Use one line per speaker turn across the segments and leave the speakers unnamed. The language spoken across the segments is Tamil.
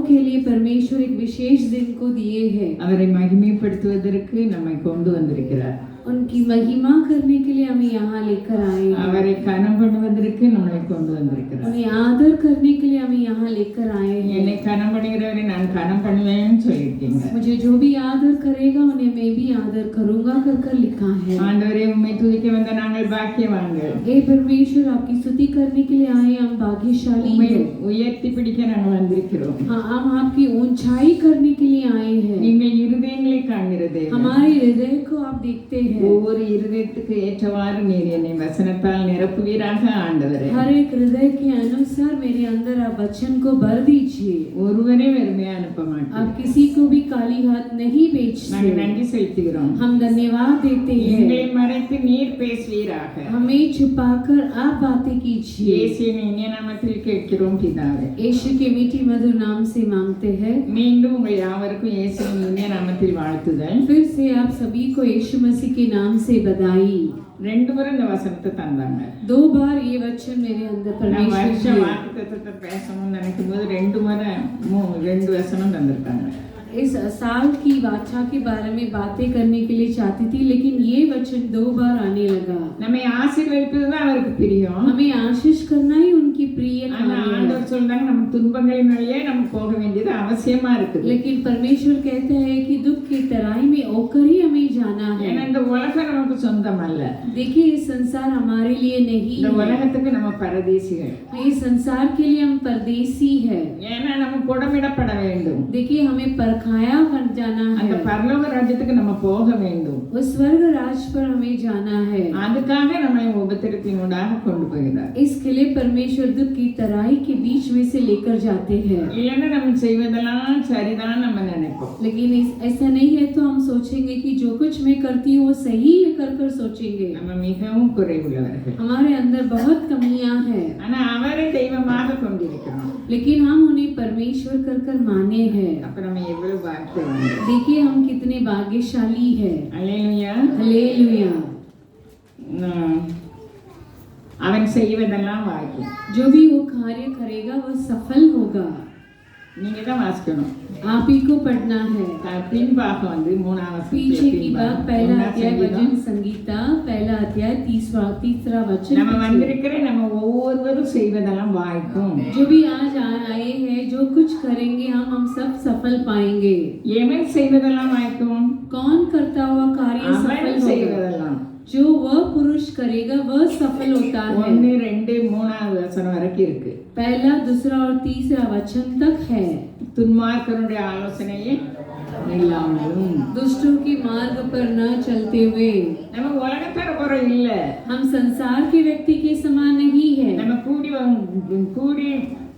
के लिए परमेश्वर एक विशेष दिन को दिए हैं।
அவரை மகிமைப்படுத்துவதற்கு நம்மை கொண்டு வந்திருக்கிறார்.
उनकी महिमा करने के लिए हमें यहाँ लेकर आए हैं।
அவரை கனம் பண்ணுவதற்கு நம்மை கொண்டு வந்திருக்கிறார்.
उन्हें आदर करने के लिए हमें यहाँ लेकर आए हैं।
என்னை கனம் பண்ணுகிறவரை நான் கனம் பண்ணுவேன்னு சொல்லியிருக்கீங்க.
मुझे जो भी आदर करेगा उन्हें मैं भी आदर करूंगा कर लिखा है।
ஆண்டவரே உம்மை துதிக்க வந்த நாங்கள் பாக்கியவான்கள்.
हे परमेश्वर आपकी स्तुति करने के लिए आए हम भाग्यशाली
உம்மை
हैं।
உயர்த்தி பிடிக்க நாங்கள் வந்திருக்கிறோம்.
हाँ हम आपकी ऊंचाई करने के लिए आए हैं।
நீங்கள் இருதயங்களை காண்கிறதே.
हमारे हृदय को आप देखते हैं।
ஒவ்வொரு இருதயத்துக்கு ஏற்றவாறு நீர் என்னை வசனத்தால் நிரப்புவீராக ஆண்டவரே.
हर एक हृदय के अनुसार मेरे अंदर आप वचन को भर दीजिए।
ஒருவரே வெறுமையா அனுப்ப மாட்டேன்.
आप किसी को भी खाली हाथ नहीं भेजते।
நாங்கள் நன்றி செலுத்துகிறோம்.
हम धन्यवाद देते हैं।
எங்களை மறைத்து நீர் பேசுவீராக.
हमें छुपाकर आप बातें कीजिए।
இயேசுவின் இனிய நாமத்தில் கேட்கிறோம் பிதாவே.
यीशु के मीठी मधुर नाम से मांगते हैं।
மீண்டும் உங்கள் யாவருக்கும் இயேசுவின் இனிய நாமத்தில் வாழ்த்துதல்.
फिर से आप सभी को यीशु मसीह के नाम से बधाई।
ரெண்டு முறை இந்த வசனத்தை தந்தாங்க.
2 बार ये वचन मेरे अंदर
நான்
परमेश्वर
வருஷம்
जी
வாக்குத்தத்தத்தை பேசணும்னு நினைக்கும் போது 2 முறை 2 வசனம் தந்திருக்காங்க.
इस साल की वाचा के बारे में बातें करने के लिए चाहती थी, लेकिन ये वचन 2 बार आने लगा।
நம்மை ஆசீர்வதிப்பதுதான் அவருக்கு பிரியம்.
हमें आशीष करना ही उनकी प्रिय
ஆனா
कार्य है।
ஆண்டவர் சொல்றாங்க நம்ம துன்பங்களின் வழியே நம்ம போக வேண்டியது அவசியமா இருக்குது.
लेकिन परमेश्वर कहते हैं कि दुख की तराई में होकर ही हमें जाना है।
ஏன்னா இந்த உலகம் நமக்கு சொந்தம் அல்ல.
देखिए ये संसार हमारे लिए नहीं
இந்த
है।
உலகத்துக்கு நம்ம பரதேசிகள்.
ये संसार के लिए हम परदेसी है।
ஏன்னா நம்ம குடமிடப்பட வேண்டும்.
देखिए हमें परखाया बन जाना
அந்த
है।
பரலோக ராஜ்யத்துக்கு நம்ம போக வேண்டும்.
उस स्वर्ग राज पर हमें जाना है।
அதுக்காக நம்மை உபத்திரத்தினூடாக கொண்டு போகிறார்.
इसके लिए परमेश्वर दुख की तराई के बीच में से लेकर जाते हैं।
இல்லைன்னா நம்ம செய்வதெல்லாம் சரிதான் நம்ம நினைப்போம்.
लेकिन ऐसा नहीं है तो हम सोचेंगे कि जो कुछ मैं करती हूँ वो सही है कर सोचेंगे।
நம்ம மிகவும் குறைவுள்ளவர்கள்.
हमारे अंदर बहुत कमियां हैं,
ஆனா அவரை தெய்வமாக கொண்டிருக்கிறோம்.
लेकिन हम उन्हें परमेश्वर कर माने हैं।
அப்ப நம்ம எவ்வளவு பாக்கியவான்கள்.
देखिए हम कितने भाग्यशाली हैं।
அல்லேலூயா.
हालेलुया।
அவன் செய்வதெல்லாம் வாய்க்கும்.
जो भी वो कार्य करेगा वो सफल होगा।
நீங்க தான் வாசிக்கணும்.
आप ही को पढ़ना है।
பின்பாக வந்து 3ஆம்
पीछे की बात पहला अध्याय भजन
வசனம்.
संगीता पहला अध्याय तीसरा वचन।
நம்ம வந்திருக்கிற நம்ம ஒவ்வொருவரும் செய்வதெல்லாம் வாய்க்கும்.
जो भी आज आए हैं जो कुछ करेंगे हम सब सफल पाएंगे।
எவன் செய்வதெல்லாம் வாய்க்கும்?
कौन करता हुआ कार्य सफल
அவன்
होगा?
செய்வதெல்லாம்.
जो वह पुरुष करेगा वह सफल होता है।
1, 2, 3ஆவது வசனம் வரைக்கும் இருக்கு.
पहला दूसरा और तीसरा वचन तक है।
துன்மார்க்கருடைய ஆலோசனையே இல்லாமலும்.
दुष्टों की मार्ग पर न चलते हुए।
நம்ம உலகத்தார போற இல்ல.
हम संसार के व्यक्ति के समान नहीं है।
நம்ம கூடி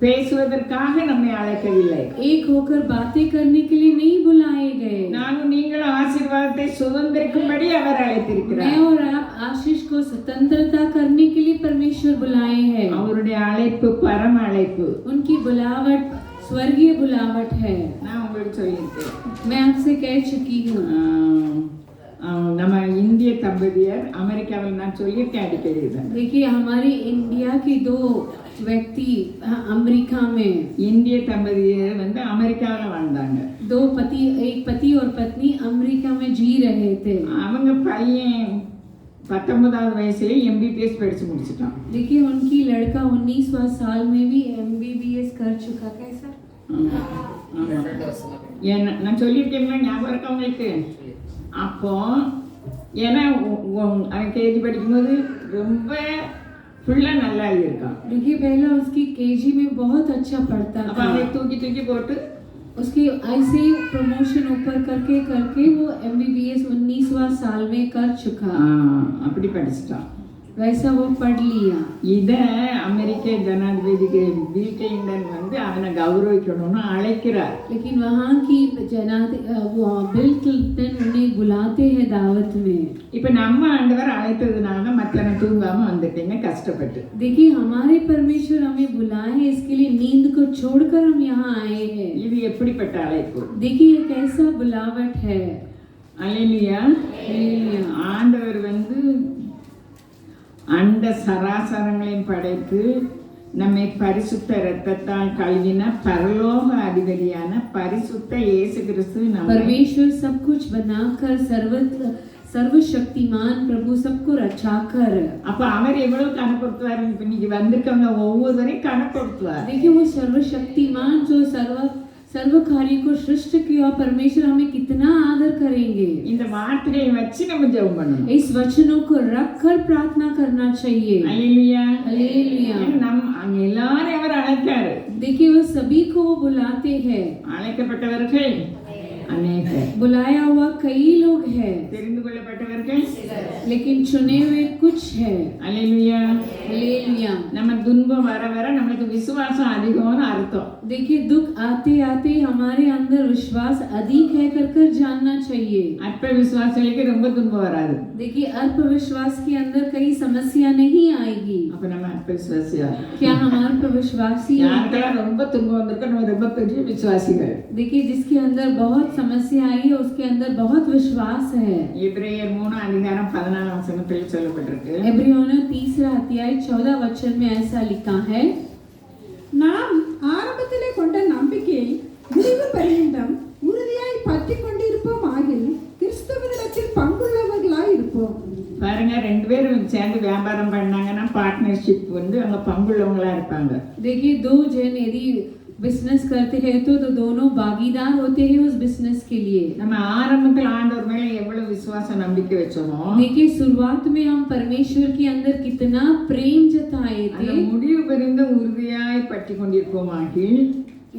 பேசுவதற்காக நம்மை அழைக்கவில்லை.
एक होकर बातें करने के लिए नहीं बुलाए गए।
நானும் நீங்களும் ஆசீர்வாதத்தை சுதந்திரிக்கும்படி அவர் அழைத்திருக்கிறார்.
मैं और आप आशीष को स्वतंत्रता करने के लिए परमेश्वर बुलाए हैं।
அவருடைய அழைப்பு பரம அழைப்பு.
उनकी बुलावट स्वर्गीय बुलावट है।
நான் உங்களுக்கு சொல்லியிருக்கேன்.
मैं आपसे कह चुकी हूँ।
நம்ம இந்திய தம்பதியர் அமெரிக்காவில் நான் சொல்லியிருக்கேன் அடிக்கடி இதை.
देखिए हमारे इंडिया के 2 व्यक्ति अमेरिका में।
இந்திய தம்பதியர் வந்து அமெரிக்காவில் வாழ்ந்தாங்க.
2 पति एक पति और पत्नी अमेरिका में जी रहे थे।
அவங்க பையன் 19வது வயசுல எம்பிபிஎஸ் படிச்சு முடிச்சிட்டான்.
देखिए उनकी लड़का 19वां साल में भी MBBS कर चुका। कैसा
நான் சொல்லியிருக்கேன் ஞாபகம் இருக்கா உங்களுக்கு? அப்போ ஏன்னா அவன் கேஜி படிக்கும்போது ரொம்ப ஃபுல்லா நல்லா இருக்கான்.
देखिए पहला उसकी केजी में बहुत अच्छा पढ़ता
அப்ப
था।
அவனை தூக்கி போட்டு
उसकी ऐसे ही प्रमोशन ऊपर करके वो MBBS 19वां साल में कर चुका।
அப்படி படிச்சிட்டான்.
वैसा वो पढ़ लिया।
இத அமெரிக்க ஜனாதிபதி பில் கிளின்டன் வந்து அவனை கௌரவிக்கணும்னு அழைக்கிறார்.
लेकिन वहाँ की बिल क्लिंटन उन्हें बुलाते हैं दावत में।
இப்ப நம்ம ஆண்டவர் அழைத்ததுனால மத்தன தூங்காம வந்துட்டீங்க கஷ்டப்பட்டு.
देखिए हमारे परमेश्वर हमें बुलाए हैं, इसके लिए नींद को छोड़कर हम यहाँ आए हैं।
இது எப்படிப்பட்ட அழைப்பு?
देखिए ये कैसा बुलावट है।
அல்லேலூயா. ஆண்டவர் வந்து அண்ட சராசரங்களையும் படைத்து நம்மை பரிசுத்த இரத்தத்தால் கழுவின பரலோக அதிபதி பரிசுத்த இயேசு கிறிஸ்து நம்ம
परमेश्वर सब कुछ बनाकर सर्वशक्तिमान प्रभु सबको रचाकर,
அப்ப அவர் எவ்வளவு கணப்படுத்துவார்? இப்ப இன்னைக்கு வந்திருக்கவங்க ஒவ்வொருவரையும் கணப்படுத்துவார்.
देखिए वो सर्वशक्तिमान जो सर्व कार्य को सृष्टि किया, परमेश्वर हमें कितना आदर करेंगे।
இந்த வார்த்தையை வச்சு நம்ம ஜெபம் பண்ணணும்.
इस वचनों को रखकर प्रार्थना करना चाहिए।
அல்லேலூயா,
हालेलुया।
நம் அங்க எல்லாரும் அவர் அழைத்தாரு.
देखिए वो सभी को वो बुलाते हैं,
அழைக்கப்பட்டவர்கள் அநேகர்,
बुलाया हुआ कई लोग हैं,
தெரிந்து கொள்ளப்பட்டவர்கள்
लेकिन चुने हुए कुछ है।
அல்லேலூயா.
हालेलुया।
நம்ம துன்பம் வர வர நமக்கு விசுவாசம் அதிகம்னு அர்த்தம்.
देखिए दुख आते आते हमारे अंदर विश्वास अधिक है कर जानना चाहिए।
அற்ப விசுவாசிகளுக்கு ரொம்ப துன்பம் வராது.
देखिए अल्प विश्वास के अंदर कई समस्या नहीं आएगी।
அப்ப நம்ம அற்ப விசுவாசியா?
क्या हम अल्प विश्वासी हैं?
யாருக்கெல்லாம் ரொம்ப துன்பம் வந்திருக்கோ நம்ம ரொம்ப பெரிய விசுவாசிகள்.
देखिए जिसके अंदर बहुत समस्या आई है उसके अंदर बहुत विश्वास है।
எபிரேயர் 3 அதிகாரம் 14 வசனத்தில் சொல்லப்பட்டிருக்கு.
इब्रियों 3 अध्याय 14 वचन में ऐसा लिखा है,
நாம் ஆரம்பத்திலே கொண்ட நம்பிக்கையை முடிவு பரியந்தம் உறுதியாய் பற்றி கொண்டிருப்போம் ஆகில் கிறிஸ்துவனிடத்தில் பங்குள்ளவர்களாய் இருப்போம்.
பாருங்க, ரெண்டு பேரும் சேர்ந்து வியாபாரம் பண்ணாங்கன்னா பார்ட்னர்ஷிப் வந்து அங்க பங்குள்ளவங்களா இருப்பாங்க.
देखिए दो जन यदि बिजनेस करते हैं तो दोनों भागीदार होते हैं उस बिजनेस के लिए।
நம்ம ஆரம்பத்தில் ஆண்டவர் மேல எவ்வளவு விசுவாசம் நம்பிக்கை வச்சோமோ,
देखिए शुरुआत में हम परमेश्वर के अंदर कितना प्रेम जताए
அந்த
थे,
முடிவு பெரிந்த உறுதியாய் பற்றி கொண்டிருப்போமாகில்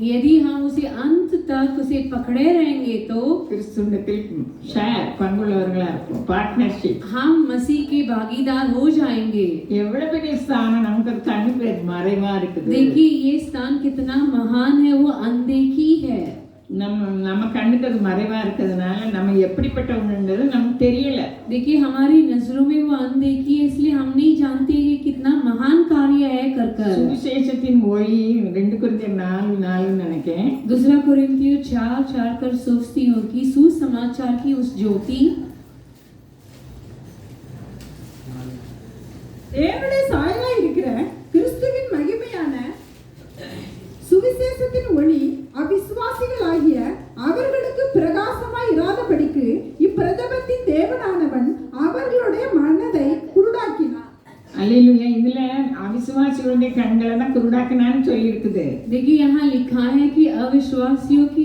यदि हम उसे अंत तक उसे पकड़े रहेंगे तो
கிறிஸ்துவிடத்தில் ஷேர் பங்குள்ளவர்களா இருப்போம். பார்ட்னர்ஷிப்
हम मसीह के भागीदार हो जाएंगे।
எவ்வளவு பெரிய ஸ்தானம் நமக்கு கண்ணு மறைவா இருக்குது.
देखिए ये स्थान कितना महान है, वो अनदेखी है।
நம்ம கண்ணுக்கு அது மறைவா இருக்கிறதுனால நம்ம எப்படிப்பட்டவங்கன்றது நமக்கு தெரியல.
देखिए हमारी नजरों में वो अनदेखी है, इसलिए हम नहीं जानते कि कितना महान कार्य है कर।
சுவிசேஷத்தின் ஒளி 2 கொரிந்தியர் 4:4 நினைக்கிறேன்.
दूसरा कोरिन्थियों 4:4 कर सोचती हूँ कि सुसमाचार की उस ज्योति
தேவனுடைய சாயலாய் இருக்கிற கிறிஸ்துவின் மகிமையான சுவிசேஷத்தின் ஒளி அவிசுவாசிகளாகிய அவர்களுக்கு பிரகாசமாய் இராதபடிக்கு இப்பிரதமத்தின் தேவனானவன் அவர்களுடைய மனதை குருடாக்கினார்.
அல்லேலூயா. இதுல அவிசுவாசிகளுடைய கண்களை தான் குருடாக்கினான்னு சொல்லி இருக்குது.
देखिए यहाँ लिखा है कि अविश्वासियों की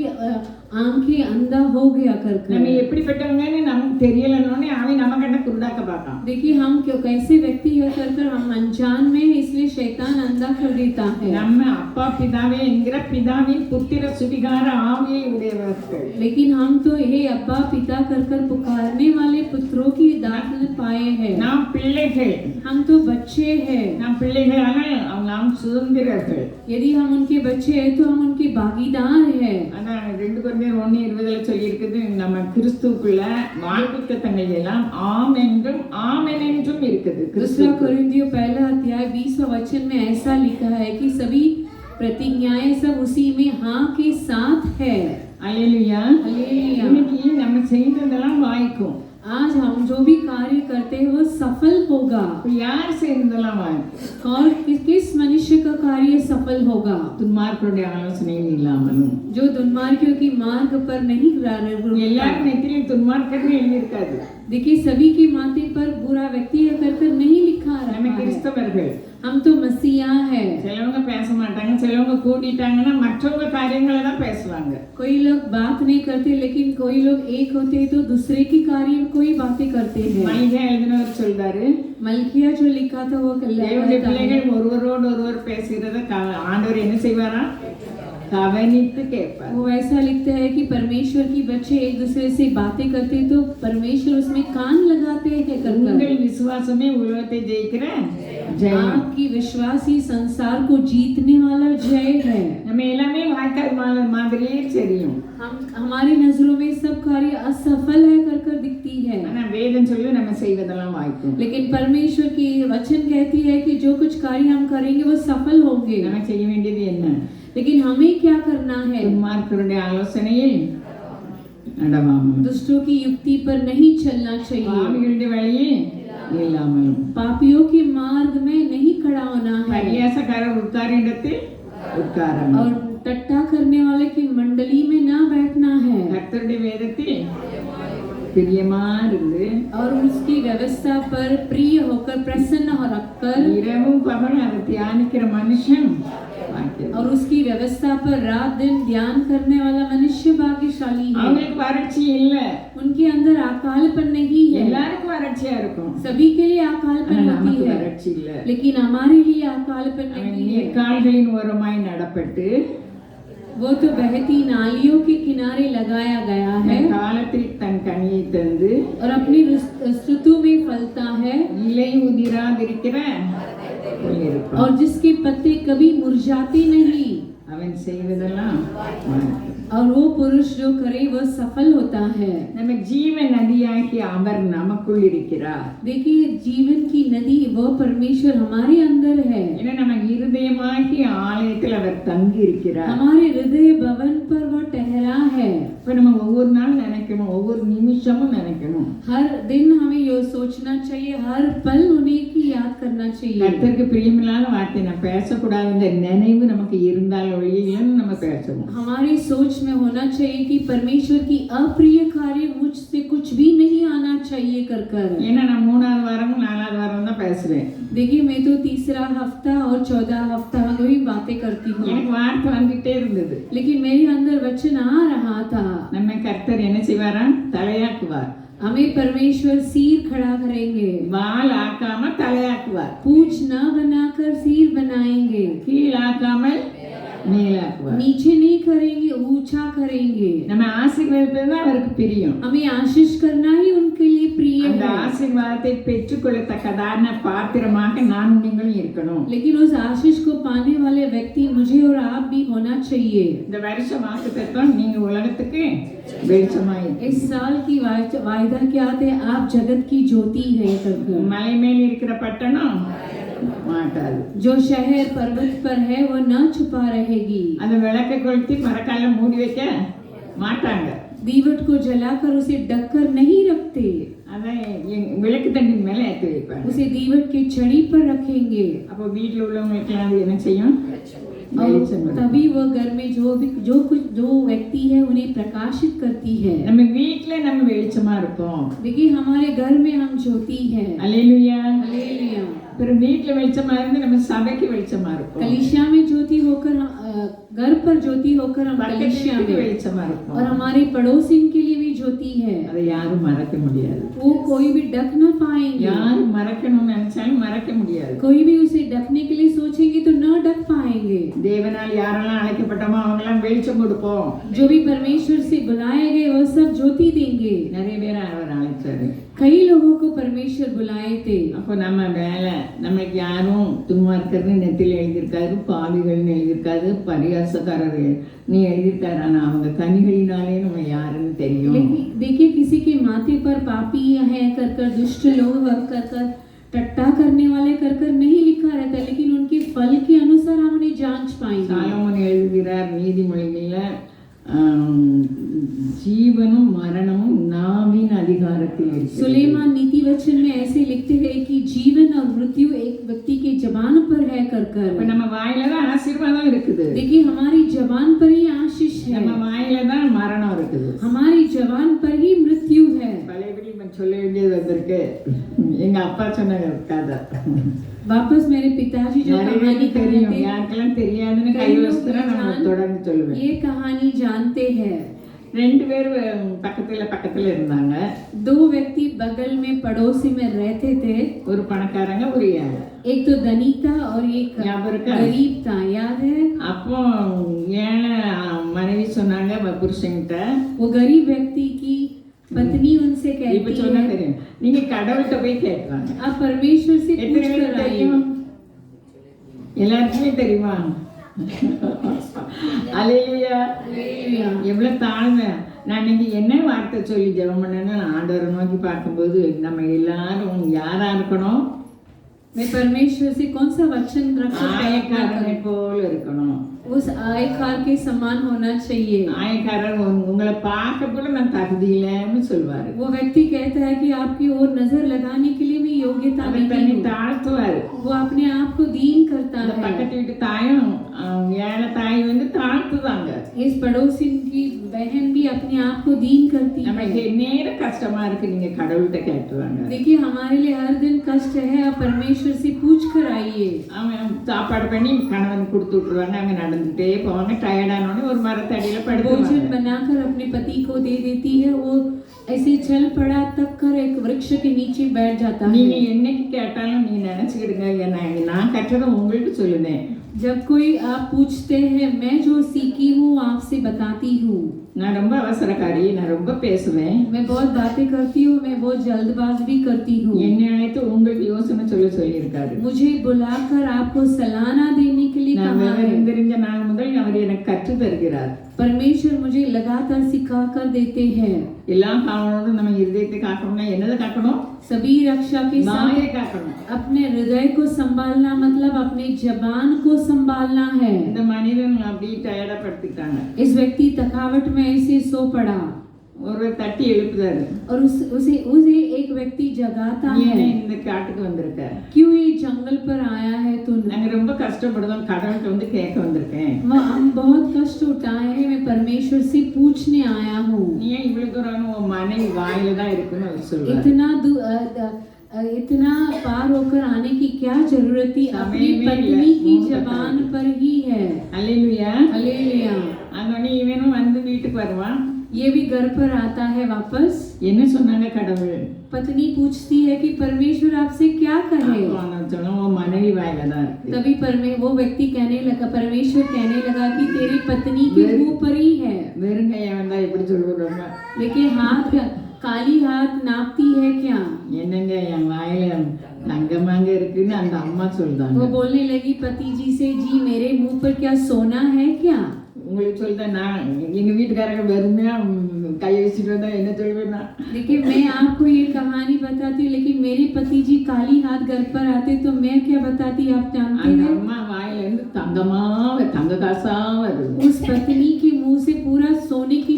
आंखें अंधा हो गया कर।
நம்ம எப்படிப்பட்டவங்கன்னு நமக்கு தெரியலன்னே அவன் நம்ம கண்ணை குருடாக்க பார்க்கான்.
देखिए हम क्यों कैसे व्यक्ति है कर हम अनजान में हैं, इसलिए शैतान अंधा कर देता है।
நம்ம அப்பா பிதாவே என்கிற பிதாவின் புத்திர சுவிகார ஆவியை உடையவர்கள்.
लेकिन हम तो हे अब्बा पिता कर पुकारने वाले पुत्रों की दाखिल पाए हैं।
நாம் பிள்ளைகள்.
हम तो बच्चे हैं।
நாம் பிள்ளைகளான நாம் சுதந்திரர்கள்.
यदि हम उनके बच्चे हैं तो हम उनके भागीदार हैं।
அதான் 2 கொரிந்தியர் 1:20 சொல்லி இருக்குது, நம்ம கிறிஸ்துவுக்குள்ள வாக்குத்தத்தங்கள் எல்லாம் ஆம் என்றும் ஆமென் என்றும் இருக்குது.
दूसरा कोरिन्थियों 1 अध्याय 20 वचन में ऐसा लिखा है कि सभी प्रतिज्ञाएं सब उसी में हाँ के साथ है।
அல்லேலூயா.
हालेलुया।
இன்னைக்கு நம்ம செய்ததெல்லாம் வாய்க்கும்.
आज हम जो भी कार्य करते हैं वो सफल होगा।
யார் செய்ததெல்லாம் வாய்க்கும்?
और किस मनुष्य का कार्य सफल होगा?
துன்மார்க்கருடைய ஆலோசனை இல்லாமலும்.
जो दुर्मार्गियों की मार्ग पर नहीं
எல்லாரும் நெத்தியில் துன்மார்க்கர்கள் எழுதியிருக்காது.
देखिए सभी के माथे पर बुरा व्यक्ति कर नहीं लिखा
நம்ம
रहा है।
கிறிஸ்தவர்கள்.
हम तो मसीहा है।
சிலவங்க பேச மாட்டாங்க, சிலவங்க கூட்டிட்டாங்கன்னா மற்றவங்க காரியங்களை தான் பேசுவாங்க.
कोई लोग बात नहीं करते, लेकिन कोई लोग एक होते तो दूसरे की कार्य कोई बातें करते हैं।
மல்கியா எழுதினவர் சொல்றாரு,
मलकिया जो लिखा था वो
தேவனுடைய பிள்ளைகள் ஒருவரோடு ஒருவர் பேசுகிறத ஆண்டவர் என்ன செய்வாரா? கவனித்து கேட்பார்.
वो ऐसा लिखता है कि परमेश्वर की बच्चे एक दूसरे से बातें करते तो परमेश्वर उसमें कान लगाते हैं कर।
உங்கள் விசுவாசமே உலகத்தை ஜெயிக்கிற ஜெயம்.
आपकी विश्वास ही संसार को जीतने वाला जय है।
நம்ம எல்லாமே வாய்க்கால் மாதிரியே தெரியும்.
हम हमारी नजरों में सब कार्य असफल है कर दिखती है,
ஆனா வேதம் சொல்லி நம்ம செய்வதெல்லாம் வாய்க்கும்.
लेकिन परमेश्वर की वचन कहती है कि जो कुछ कार्य हम करेंगे वो सफल होंगे।
நம்ம செய்ய வேண்டியது என்ன?
लेकिन हमें क्या करना है?
துன்மார்க்கருடைய ஆலோசனையில் நடவாமல்,
दुष्टों की युक्ति पर नहीं चलना चाहिए,
பாவிகளுடைய வழியில் இல்லாமலும்,
पापियों के मार्ग में नहीं खड़ा होना है,
பரியாசக்காரர் உட்கார இடத்தில் உட்காராமல்,
और टट्टा करने वाले की मंडली में
கர்த்தருடைய வேதத்தில் பிரியமா இருந்து
और उसकी व्यवस्था पर प्रिय होकर प्रसन्न हो रखकर
இரவும் பகலும் அதை தியானிக்கிற மனுஷன் பாக்கியவான்.
और उसकी व्यवस्था पर रात दिन ध्यान करने वाला मनुष्य भाग्यशाली है।
அவங்களுக்கு வறட்சி இல்ல,
उनके अंदर अकालपन नहीं है।
எல்லாருக்கும் வறட்சியா இருக்கும்,
सभी के लिए
ஆனா
अकालपन होती
நமக்கு
है,
வறட்சி இல்ல.
लेकिन हमारे लिए अकालपन
அவன்
नहीं है।
நீர்க்கால்களின் ஓரமாய் நடப்பட்டு
वो तो बहती नालियों के किनारे लगाया गया है
காலத்தில் தன் கனியை தந்து
और अपनी ऋतु में फलता है
இலை உதிராதிருக்கிற புல் இருப்பான்.
और जिसके पत्ते कभी मुरझाते नहीं।
அவன் செய்வதெல்லாம் வாய்க்கும்.
और वो पुरुष जो करे वह सफल होता है।
நம்ம ஜீவ நதியாகி அவர் நமக்குள் இருக்கிறார்.
देखिए जीवन की नदी वो परमेश्वर हमारे अंदर है।
ஏன்னா நம்ம இருதயமாகி ஆலயத்தில் அவர் தங்கி இருக்கிறார்.
हमारे हृदय भवन पर वो ठहरा है।
இப்ப நம்ம ஒவ்வொரு நாள் நினைக்கணும், ஒவ்வொரு நிமிஷமும் நினைக்கணும்,
हर दिन हमें ये सोचना चाहिए, हर पल उन्हीं की याद करना चाहिए।
கர்த்தருக்கு பிரியமில்லாத வார்த்தை நான் பேசக்கூடாதுன்ற நினைவு நமக்கு இருந்தால் ஒழியன்னு நம்ம பேசணும்.
हमारी सोच में होना चाहिए कि परमेश्वर की अप्रिय कार्य मुझसे कुछ भी नहीं आना चाहिए कर कर।
ஏன்னா நான் 3வது வாரமும் 4வது வாரம் தான் பேசுறேன்.
देखिए मैं तो तीसरा हफ्ता और 14 हफ्ता में भी बातें करती हूँ,
எனக்கு வார்த்தை வந்துட்டே இருந்தது.
लेकिन मेरे अंदर वचन आ रहा था।
நம்ம கர்த்தர் என்ன செய்வாராம்? தலையாக்குவார்.
हमें परमेश्वर सिर खड़ा करेंगे,
வால் ஆக்காம தலையாக்குவார்.
पूंछ न बनाकर सिर बनाएंगे,
கீழாக்காமல் மேலாக்குவார்.
नीचे नहीं करेंगे ऊंचा करेंगे।
நம்ம ஆசீர்வதிப்பது தான் அவருக்கு பிரியம்.
हमें आशीष करना ही उनके लिए प्रिय
அந்த
है,
ஆசீர்வாதத்தை பெற்றுக்கொள்ளத்தக்கதான பாத்திரமாக நான் நீங்களும் இருக்கணும்.
लेकिन उस आशीष को पाने वाले व्यक्ति मुझे और आप भी होना चाहिए।
இந்த வருஷ வாக்குத்தத்தம் நீங்க உலகத்துக்கு வெளிச்சமாய்
इस साल की वायदा क्या थे? आप जगत की ज्योति है करके।
மலை மேல் இருக்கிற பட்டணம் மாட்டாது.
जो शहर पर्वत पर है वो न छुपा रहेगी।
அந்த விளக்கை கொளுத்தி மரக்கால மூடி வைக்க மாட்டாங்க.
दीवट को जलाकर उसे ढककर नहीं रखते,
அதை விளக்கு தண்டின் மேல ஏற்றி வைப்பாங்க.
उसे दीवट के छड़ी पर रखेंगे।
அப்போ வீட்டில் உள்ளவங்களுக்கெல்லாம் அது என்ன செய்யும்?
और
வெளிச்சம் வரும்.
तभी वह घर में जो व्यक्ति है उन्हें प्रकाशित करती है।
நம்ம வீட்டுல நம்ம வெளிச்சமா இருப்போம்.
देखिए हमारे घर में हम ज्योति है।
அல்லேலூயா.
हालेलुया।
அப்புறம் வீட்டுல வெளிச்சமா இருந்து நம்ம சபைக்கு வெளிச்சமா இருப்போம்.
कलीसिया में ज्योति होकर हम घर पर ज्योति होकर हम
பக்கத்து
कलीसिया
வீட்டுக்கு
में,
வெளிச்சமா இருப்போம்.
और हमारे पड़ोसी के लिए भी ज्योति है।
அதை யாரும் மறக்க முடியாது.
वो कोई भी ढक न पाएंगे,
யார் மறக்கணும்னு நினைச்சாலும் மறக்க முடியாது.
कोई भी उसे ढकने के लिए सोचेंगे तो न ढक पाएंगे।
தேவனால் யாரெல்லாம் அழைக்கப்பட்டோமோ அவங்கெல்லாம் வெளிச்சம் கொடுப்போம்.
जो भी परमेश्वर से बुलाए गए वो सब ज्योति देंगे।
நிறைய பேர் அவர் அழைச்சாரு.
कई लोगों को परमेश्वर बुलाए थे।
அப்போ நம்ம வேலை நமக்கு யாரும் துன்மார்க்கர்னு நெத்தியில் எழுதியிருக்காரு, பாவிகள்னு எழுதியிருக்காரு, பரியாசக்காரர் நீ எழுதியிருக்காரு. ஆனா அவங்க கனிகளினாலே நம்ம யாருன்னு தெரியும்.
लेकिन देखिए किसी के माथे पर पापी है कर कर, दुष्ट लोग कर कर, टट्टा करने वाले कर कर नहीं लिखा रहता, लेकिन उनके फल के अनुसार हम उन्हें जांच पाएंगे।
சாலமோன் எழுதுகிறார் நீதிமொழிகள்ல ஜீவனும் மரணமும் நாவின் அதிகாரத்தில் இருக்கிறது.
सुलेमान नीति वचन में ऐसे लिखते हैं कि जीवन और मृत्यु एक व्यक्ति के जबान पर है कर
இப்ப
कर।
நம்ம வாயில தான் ஆசீர்வாதம் இருக்குது,
देखिए हमारी जबान पर ही आशीष है,
நம்ம வாயில தான் மரணம் இருக்குது.
हमारी जबान पर ही मृत्यु है।
பழையபடி நம்ம சொல்ல வேண்டியது வந்திருக்கு. எங்க அப்பா சொன்ன கதை
वापस मेरे पिताजी जो
நிறைய
कहानी
பேருக்கு
कहते
தெரியும்,
थे,
யாருக்கெல்லாம் தெரியாதுன்னு கை வச்சுனா நம்ம தொடர்ந்து சொல்லுவேன்.
ये कहानी जानते हैं।
2 பேர் பக்கத்துல இருந்தாங்க.
2 व्यक्ति बगल में पड़ोसी में रहते थे,
ஒரு பணக்காரங்க ஒரு ஏழை.
एक तो धनी था और एक
ஞாபகம் இருக்கா?
गरीब था, याद है?
அப்போ ஏழை மனைவி சொன்னாங்க புருஷன்கிட்ட,
वो गरीब व्यक्ति की पत्नी उनसे
இப்ப
कहती
சொன்னா
है,
தெரியும், நீங்க கடவுள்கிட்ட போய் கேட்பாங்க.
आप परमेश्वर से
எத்தனை
पूछ
பேருக்கு
कर आइए।
தெரியும்? எல்லாருக்குமே தெரியுமா? அல்லேலூயா.
हालेलुया।
எவ்வளவு தாழ்மை. நான் நீங்க என்ன வார்த்தை சொல்லி ஜெபம் பண்ணேன்னு நான் ஆண்டவரை நோக்கி பார்க்கும்போது நம்ம எல்லாரும் யாரா இருக்கணும்?
मैं परमेश्वर से कौन सा वचन रखकर
ஆயக்காரனை போல இருக்கணும்.
उस आयकार के समान होना चाहिए।
ஆயக்காரர் உங்களை பார்க்க கூட நான் தகுதி இல்லைன்னு சொல்வாரு.
वो व्यक्ति कहता है कि आपकी ओर नजर लगाने के लिए भी योग्यता
அவர்
नहीं
தன்னை
है।
தாழ்த்துவாரு.
वो अपने आप को दीन करता
அந்த
है।
பக்கத்து வீட்டு தாயும் ஏழை தாய் வந்து தாழ்த்துதாங்க.
इस पड़ोसी की बहन भी अपने आप को दीन करती है।
நமக்கு நேரம் கஷ்டமா இருக்கு, நீங்க கடவுள்கிட்ட கேட்டுவாங்க.
देखिए हमारे लिए हर दिन कष्ट है, आप परमेश्वर से पूछ कर आइए।
அவன் சாப்பாடு பண்ணி கணவன் கொடுத்து விட்டுருவாங்க, அவங்க நடந்துட்டே போவாங்க, டயர்டானோடனே ஒரு மரத்தடியில
भोजन
படுத்துவாங்க.
बनाकर अपने पति को दे देती है, वो ऐसे चल पड़ा तक कर एक वृक्ष के नीचे बैठ जाता
நீங்க
है।
என்னைக்கு கேட்டாலும் நீங்க நினைச்சுக்கிடுங்க, நான் கற்றதை உங்களுக்கு சொல்லுனேன்.
जब कोई आप पूछते हैं, मैं जो सीखी हूँ आपसे बताती हूँ।
நான் ரொம்ப அவசரக்காரி, நான் ரொம்ப பேசுவேன்.
मैं बहुत बातें करती हूँ, मैं बहुत जल्दबाज भी करती हूँ।
என்னை அழைத்து உங்களுக்கு யோசனை சொல்லியிருக்காரு.
मुझे बुलाकर आपको सलाहना देने के लिए
நான்
कहा है।
விவரம் தெரிஞ்ச நாள் முதல் அவர் எனக்கு கற்று தருகிறார்.
परमेश्वर मुझे लगातार सिखा कर देते हैं।
எல்லா காவலோடும் நம்ம இருதயத்தை காக்கணும்னா என்னதை காக்கணும்?
सभी रक्षा के साथ
வாயை காக்கணும்.
अपने हृदय को संभालना मतलब अपने जबान को संभालना है।
இந்த மனிதன் அப்படியே டயர்டா படுத்துட்டாங்க.
इस व्यक्ति थकावट में ऐसे सो पड़ा
ஒருவர் தட்டி எழுப்புறாரு.
और उसे एक व्यक्ति जगाता
ஏன்
है,
இந்த காட்டுக்கு வந்திருக்க?
क्यों ये जंगल पर आया है तू?
நாங்க ரொம்ப கஷ்டப்படுறோம், கடவுள்கிட்ட வந்து கேட்க வந்திருக்கேன்.
हम बहुत कष्ट उठाए हैं, मैं परमेश्वर से पूछने आया हूँ।
நீ ஏன் இவ்வளவு தூரம் உன் மனைவி வாயில தான் இருக்குன்னு அவர் சொல்றாரு.
इतना पार होकर आने की क्या जरूरत थी? अपनी
समय में
पत्नी की
मुंह
जबान पर ही है।
அல்லேலூயா.
हालेलुया।
அங்க இவனும் வந்து வீட்டுக்கு வருவான்.
ये भी घर पर आता है वापस।
என்ன சொன்னாங்க கடவுள்?
पत्नी पूछती है कि परमेश्वर आपसे क्या कहे?
உன் மனைவி வாயில தான் இருக்கு.
तभी वो व्यक्ति कहने लगा, परमेश्वर कहने लगा कि तेरी पत्नी के मुंह पर ही है।
வெறுங்கைய வந்தா எப்படி சொல்லுவாங்க?
लेकिन काली हाथ नापती है क्या?
என்னங்க என் வாயில தங்கமாங்க இருக்குன்னு அந்த அம்மா சொல்றாங்க.
वो बोलने लगी पति जी से, जी मेरे मुंह पर क्या सोना है क्या?
உங்களுக்கு சொல்லிட்டேன், நான் எங்க வீட்டுக்காரங்க வெறுமையா கையை வச்சுட்டு வந்தா என்ன சொல்லுவேன்னா?
देखिए मैं आपको ये कहानी बताती हूँ, लेकिन मेरे पति जी काली हाथ घर पर आते तो मैं क्या बताती, आप जानते
அந்த
हैं?
அம்மா வாயில இருந்து தங்க காசா வருது.
उस पत्नी के मुंह से पूरा सोने की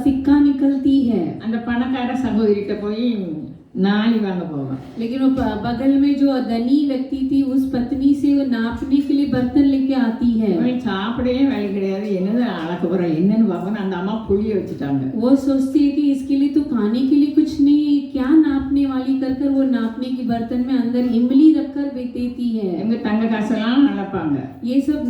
सिक्का निकलती है।
அந்த பணக்கார சகோதரிட்ட போய் நாளி வாங்க போவான்.
लेकिन वो बगल में जो धनी व्यक्ति थी, उस पत्नी से वो नापने के लिए बर्तन लेके आती है।
சாப்பிடவே வேலை கிடையாது, என்னது அளக்க போறோம் என்னன்னு பார்க்கணும். அந்த அம்மா புளிய வச்சுட்டாங்க.
वो सोचती है कि इसके लिए तो खाने के लिए कुछ नहीं है, क्या नापने वाली कर वो नापने के बर्तन में अंदर इमली रखकर देती है।
எங்க தங்க காசெல்லாம் அளப்பாங்க.
ये सब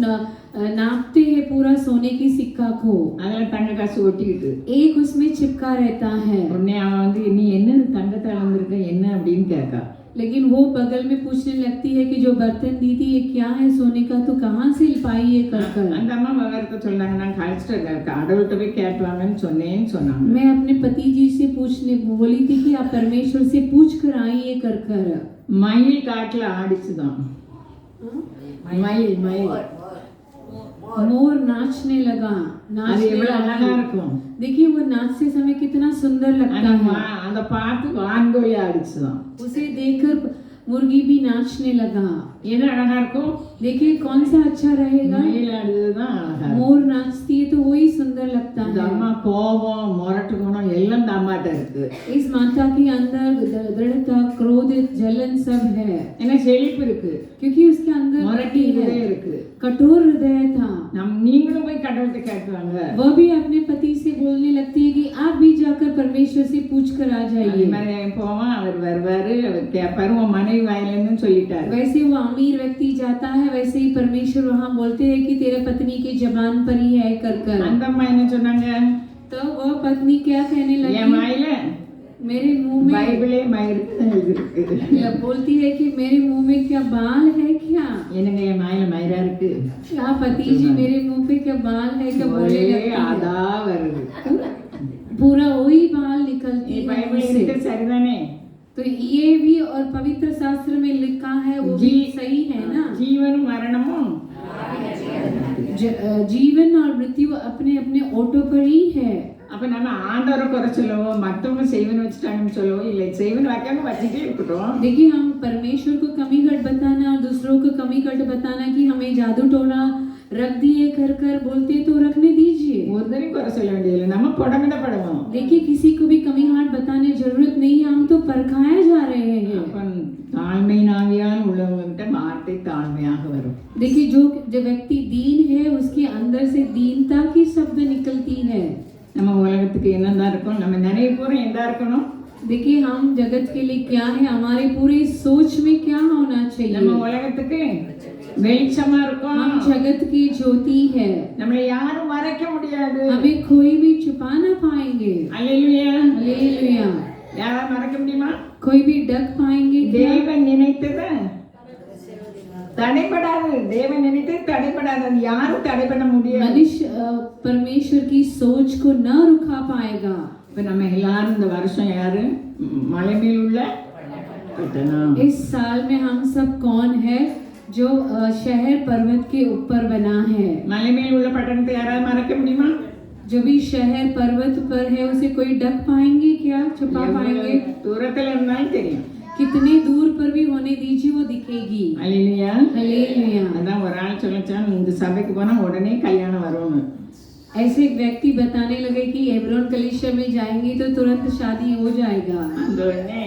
नापते हैं पूरा सोने की सिक्का को,
அதுல தங்க காசு ஒட்டிக்கிட்டு
एक उसमें चिपका रहता है।
உடனே அவன் வந்து நீ என்ன தங்கத்தை அளந்திருக்க என்ன அப்படின்னு கேட்கா.
लेकिन वो बगल में पूछने लगती है कि जो बर्तन दी थी ये क्या है सोने का, तो कहाँ से पाई ये कर।
அந்த அம்மா விவரத்தை சொன்னாங்க, நான் கழிச்சிட்டு கடவுள்கிட்ட போய் கேட்டுவாங்கன்னு சொன்னாங்க.
मैं अपने पति जी से पूछने बोली थी कि आप परमेश्वर से पूछ कर आइए कर।
மயில் காட்டுல ஆடிச்சுதான். மயில்
मोर नाचने लगा।
அது எவ்வளவு அழகா இருக்கும்.
देखिए वो नाचते समय कितना सुंदर लगता है।
அந்த பார்த்து வான்கோழி ஆடிச்சுதான்.
उसे देखकर मुर्गी भी नाचने लगा।
எது அழகா இருக்கும்?
देखिए कौन सा अच्छा रहेगा?
மயில் ஆடுறதுதான் அழகா.
मोर नाचती है तो वही सुंदर लगता
இந்த
है।
அம்மா கோபம் முரட்டு குணம் எல்லாம் இந்த அம்மாட்ட இருக்கு.
इस माता के अंदर दृढ़ता, क्रोध, जलन सब है,
ஏன்னா செழிப்பு இருக்கு,
क्योंकि उसके अंदर
முரட்டு हृदय இருக்கு.
कठोर हृदय था।
நீங்களும் போய் கடவுள்கிட்ட கேட்டுவாங்க.
वह भी अपने पति से बोलने लगती है कि आप भी जाकर परमेश्वर से पूछ कर आ जाइए।
போவான், அவர் வருவாரு, அவர் கேட்பாரு, உன் மனைவி வாயிலன்னு சொல்லிட்டாரு.
वैसे वो अमीर व्यक्ति जाता है, वैसे ही परमेश्वर वहाँ बोलते हैं कि तेरे पत्नी की जबान पर ही है कर।
அந்த அம்மா என்ன சொன்னாங்க?
तो वह पत्नी क्या कहने
என்
लगी,
வாயில
मेरे मुंह में
பைபிளே மயிருக்கு எழுதிருக்கு.
बोलती है कि मेरे मुंह में क्या बाल है क्या?
என்னங்க என் வாயில மயிரா இருக்கு?
क्या पति जी मेरे मुंह पे क्या बाल है क्या बोलने लगती है।
அதா வருது.
पूरा वही बाल निकलती है
பைபிள்
मुंह से।
இருக்கு சரிதானே?
तो ये भी और पवित्र शास्त्र में लिखा है वो भी सही है ना।
ஜீவனும் மரணமும்
जीवन और मृत्यु अपने अपने ओटो पर ही है।
அப்ப நம்ம ஆண்டவரை குறை சொல்லவோ மற்றவங்க செய்வன் வச்சுட்டாங்கன்னு சொல்லவோ இல்லை, செய்வன் வைக்காம வச்சுட்டே இருக்கட்டும்.
देखिए हम परमेश्वर को कमी घट बताना और दूसरों को कमी घट बताना कि हमें जादू टोना रख दिए कर बोलते तो रखने दीजिए।
ஒரு தடவை குறை சொல்ல வேண்டியதில்லை, நம்ம புடமிடப்படுவோம்.
देखिए किसी को भी कमी घाट बताने जरूरत नहीं है, हम तो परखाए जा रहे हैं।
அப்ப தாழ்மை நாவியால் உள்ளவங்க கிட்ட வார்த்தை தாழ்மையாக வரும்.
देखिए जो व्यक्ति दीन है उसके अंदर से दीनता की शब्द निकलती है.
நம்ம உலகத்துக்கு என்னதான் இருக்கும், நம்ம நினைவு பூரா எதா இருக்கணும்.
देखिए हम जगत के लिए क्या है, हमारे पूरे सोच में क्या होना चाहिए.
நம்ம உலகத்துக்கு வெளிச்சமா இருக்கும்.
हम जगत की ज्योति है.
நம்மளை யாரும் மறைக்க முடியாது.
हमें कोई भी छुपा ना पाएंगे.
அல்லேலூயா.
हालेलुया.
யாராவது மறைக்க முடியுமா?
कोई भी ढक पाएंगे क्या?
தேவன் நினைத்தது தடைபடாது. தேவன் நினைத்தது தடைபடாது. அது யாரும் தடை பண்ண முடியாது.
मनुष्य परमेश्वर की सोच को न रुका पाएगा.
இப்ப நம்ம எல்லாரும் இந்த வருஷம் யாரு மலை மேல் உள்ள பட்டணம்.
इस साल में हम सब कौन है जो शहर पर्वत के ऊपर बना है.
மலை மேல் உள்ள பட்டணத்தை யாராவது மறைக்க முடியுமா?
जो भी शहर पर्वत पर है उसे कोई ढक पाएंगे क्या, छुपा पाएंगे?
தூரத்துல இருந்தாலும் தெரியும்.
कितने दूर पर भी होने दीजिए वो दिखेगी.
அல்லேலூயா.
हालेलुया.
அதான் ஒரு ஆள் சொல்லச்சான், இந்த சபைக்கு போனா உடனே கல்யாணம் வரும்னு.
ऐसे एक व्यक्ति बताने लगे कि एब्रोन कलीसिया में जाएंगे तो तुरंत शादी हो जाएगा.
அந்த உடனே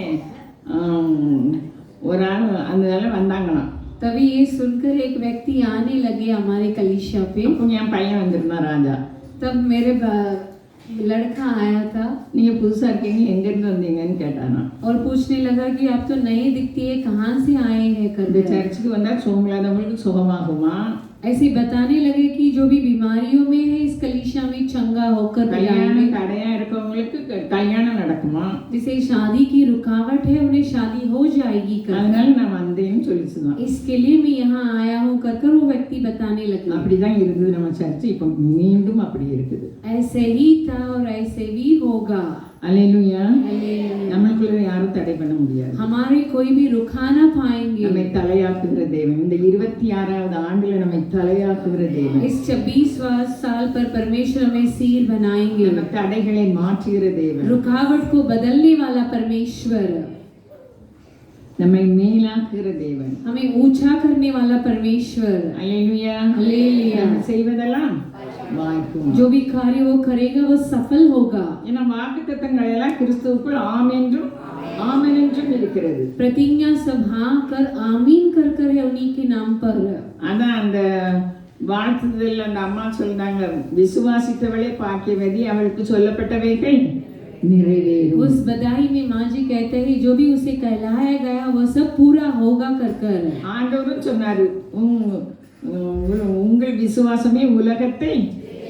ஒரு ஆள் அதனால வந்தாங்களாம்.
तभी ये सुनकर एक व्यक्ति आने लगे हमारे कलीसिया पे.
அப்போ என் பையன் வந்திருந்தான் ராஜா.
तब मेरे लड़का आया था
நீங்க புதுசா இருக்கீங்க, எங்க இருந்து வந்தீங்கன்னு கேட்டானா.
और पूछने लगा कि आप तो नए दिखती है, कहाँ से आए हैं
இந்த
करके.
சர்ச்சுக்கு வந்தா சோங்கலாதவங்களுக்கு சுகமாகுமா?
ऐसे बताने लगे कि जो भी बीमारियों में है इस कलीसिया में चंगा होकर जाएंगे.
கல்யாணம் தடையா இருக்கவங்களுக்கு கல்யாணம் நடக்குமா?
जिसे शादी की रुकावट है उन्हें शादी हो जाएगी कर.
அதனால நான் வந்தேன்னு சொல்லிச்சுதான்.
इसके लिए मैं यहाँ आया हूँ कर वो व्यक्ति बताने लगे.
அப்படிதான் இருந்தது நம்ம சர்ச்சு, இப்போ மீண்டும் அப்படி இருக்குது.
ऐसे ही था और ऐसे भी होगा.
அல்லேலூயா.
हालेलुया.
நம்மளுக்குள்ள யாரும் தடை பண்ண முடியாது.
हमारे कोई भी रुका ना पाएंगे.
நம்மை தலையாக்குகிற தேவன், இந்த 26வது ஆண்டுல நம்மை தலையாக்குகிற தேவன்.
इस 26वां साल पर परमेश्वर हमें सिर बनाएंगे.
நம்ம தடைகளை மாற்றுகிற தேவன்,
रुकावट को बदलने वाला परमेश्वर,
நம்மை மேலாக்குகிற தேவன்,
हमें ऊंचा करने वाला परमेश्वर.
அல்லேலூயா.
हालेलुया.
நம்ம செய்வதெல்லாம் வாய்க்கும்.
जो भी कार्य वो करेगा वो सफल होगा.
ஏன்னா வாக்குத்தத்தங்கள் எல்லாம் கிறிஸ்துவுக்குள் ஆம் என்றும் ஆமென் என்றும் இருக்கிறது.
प्रतिज्ञा सब हाँ कर आमीन कर है उन्हीं के नाम पर.
அதான் அந்த வாழ்த்துதல் அந்த அம்மா சொல்றாங்க, விசுவாசித்தவளே பாக்கியவதி, அவளுக்கு சொல்லப்பட்டவைகள் நிறைவேறும்.
उस बधाई में माँ जी कहते हैं जो भी उसे कहलाया गया वो सब पूरा होगा कर.
ஆண்டவரும் சொன்னாரு, உங்கள் விசுவாசமே உலகத்தை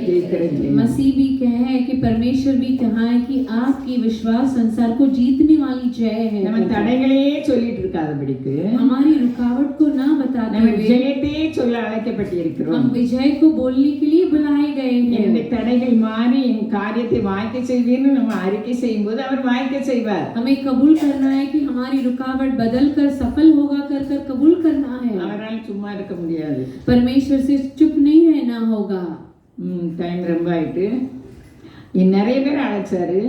ஜெயிக்கிறது.
मसीह भी कहे है कि परमेश्वर भी कहा है कि आपकी विश्वास संसार को जीतने वाली जय है.
நம்ம தடைகளையே சொல்லிட்டு இருக்காதபடிக்கு
हमारी रुकावट को ना बताते
நம்ம
हुए
விஜயத்தையே சொல்ல அழைக்கப்பட்டிருக்கிறோம்.
हम विजय को बोलने के लिए बुलाए गए हैं.
இந்த தடைகள் மாறி என் காரியத்தை வாய்க்க செய்வீர்னு நம்ம அறிக்கை செய்யும்போது அவர் வாய்க்க செய்வார்.
हमें कबूल करना है कि हमारी रुकावट बदल कर सफल होगा कर कबूल करना है.
அவரால் சும்மா இருக்க முடியாது.
परमेश्वर से चुप नहीं रहना होगा.
டைம் ரொம்ப ஆயிட்டு. நிறைய பேர் அழைச்சாரு.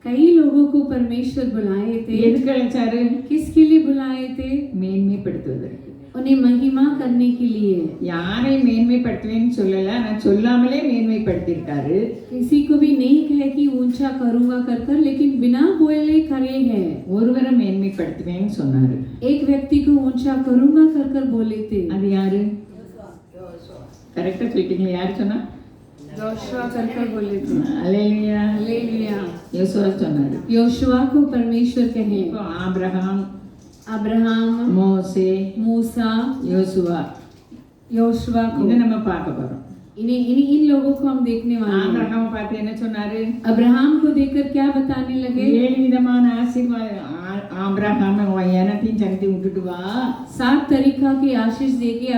कई लोगों को परमेश्वर बुलाए थे.
எதுக்கு அழைச்சாரு?
किसके लिए बुलाए थे?
மேன்மைப்படுத்துவதற்கு.
उन्हें महिमा करने के लिए.
யாரை மேன்மைப்படுத்துவேன்னு சொல்லல, நான் சொல்லாமலே மேன்மைப்படுத்திருக்காரு.
किसी को भी नहीं कहे कि ऊंचा करूंगा कर लेकिन बिना बोले करे हैं.
ஒருவரை மேன்மைப்படுத்துவேன்னு சொன்னாரு.
एक व्यक्ति को ऊंचा करूंगा कर बोले थे.
அது யாரு? கரெக்டா சொல்லிட்டீங்க. யாரு சொன்னா?
योशुआ कर बोले थे.
அல்லேலூயா.
हालेलुया.
யோசுவா சொன்னாரு.
योशुआ को परमेश्वर कहे.
இப்போ ஆபிரகாம்,
अब्राहम,
மோசே,
मूसा,
யோசுவா,
योशुआ को
இதை நம்ம பார்க்க போறோம்.
इन लोगों को हम देखने वाले हैं.
ஆபிரகாம் பார்த்து என்ன சொன்னாரு?
अब्राहम को देखकर क्या बताने लगे?
7 விதமான ஆசீர்வாதம். ஆபிரகாம் உன் எனத்தையும் சனத்தையும் விட்டுட்டு வா.
7 तरीका की आशीष देके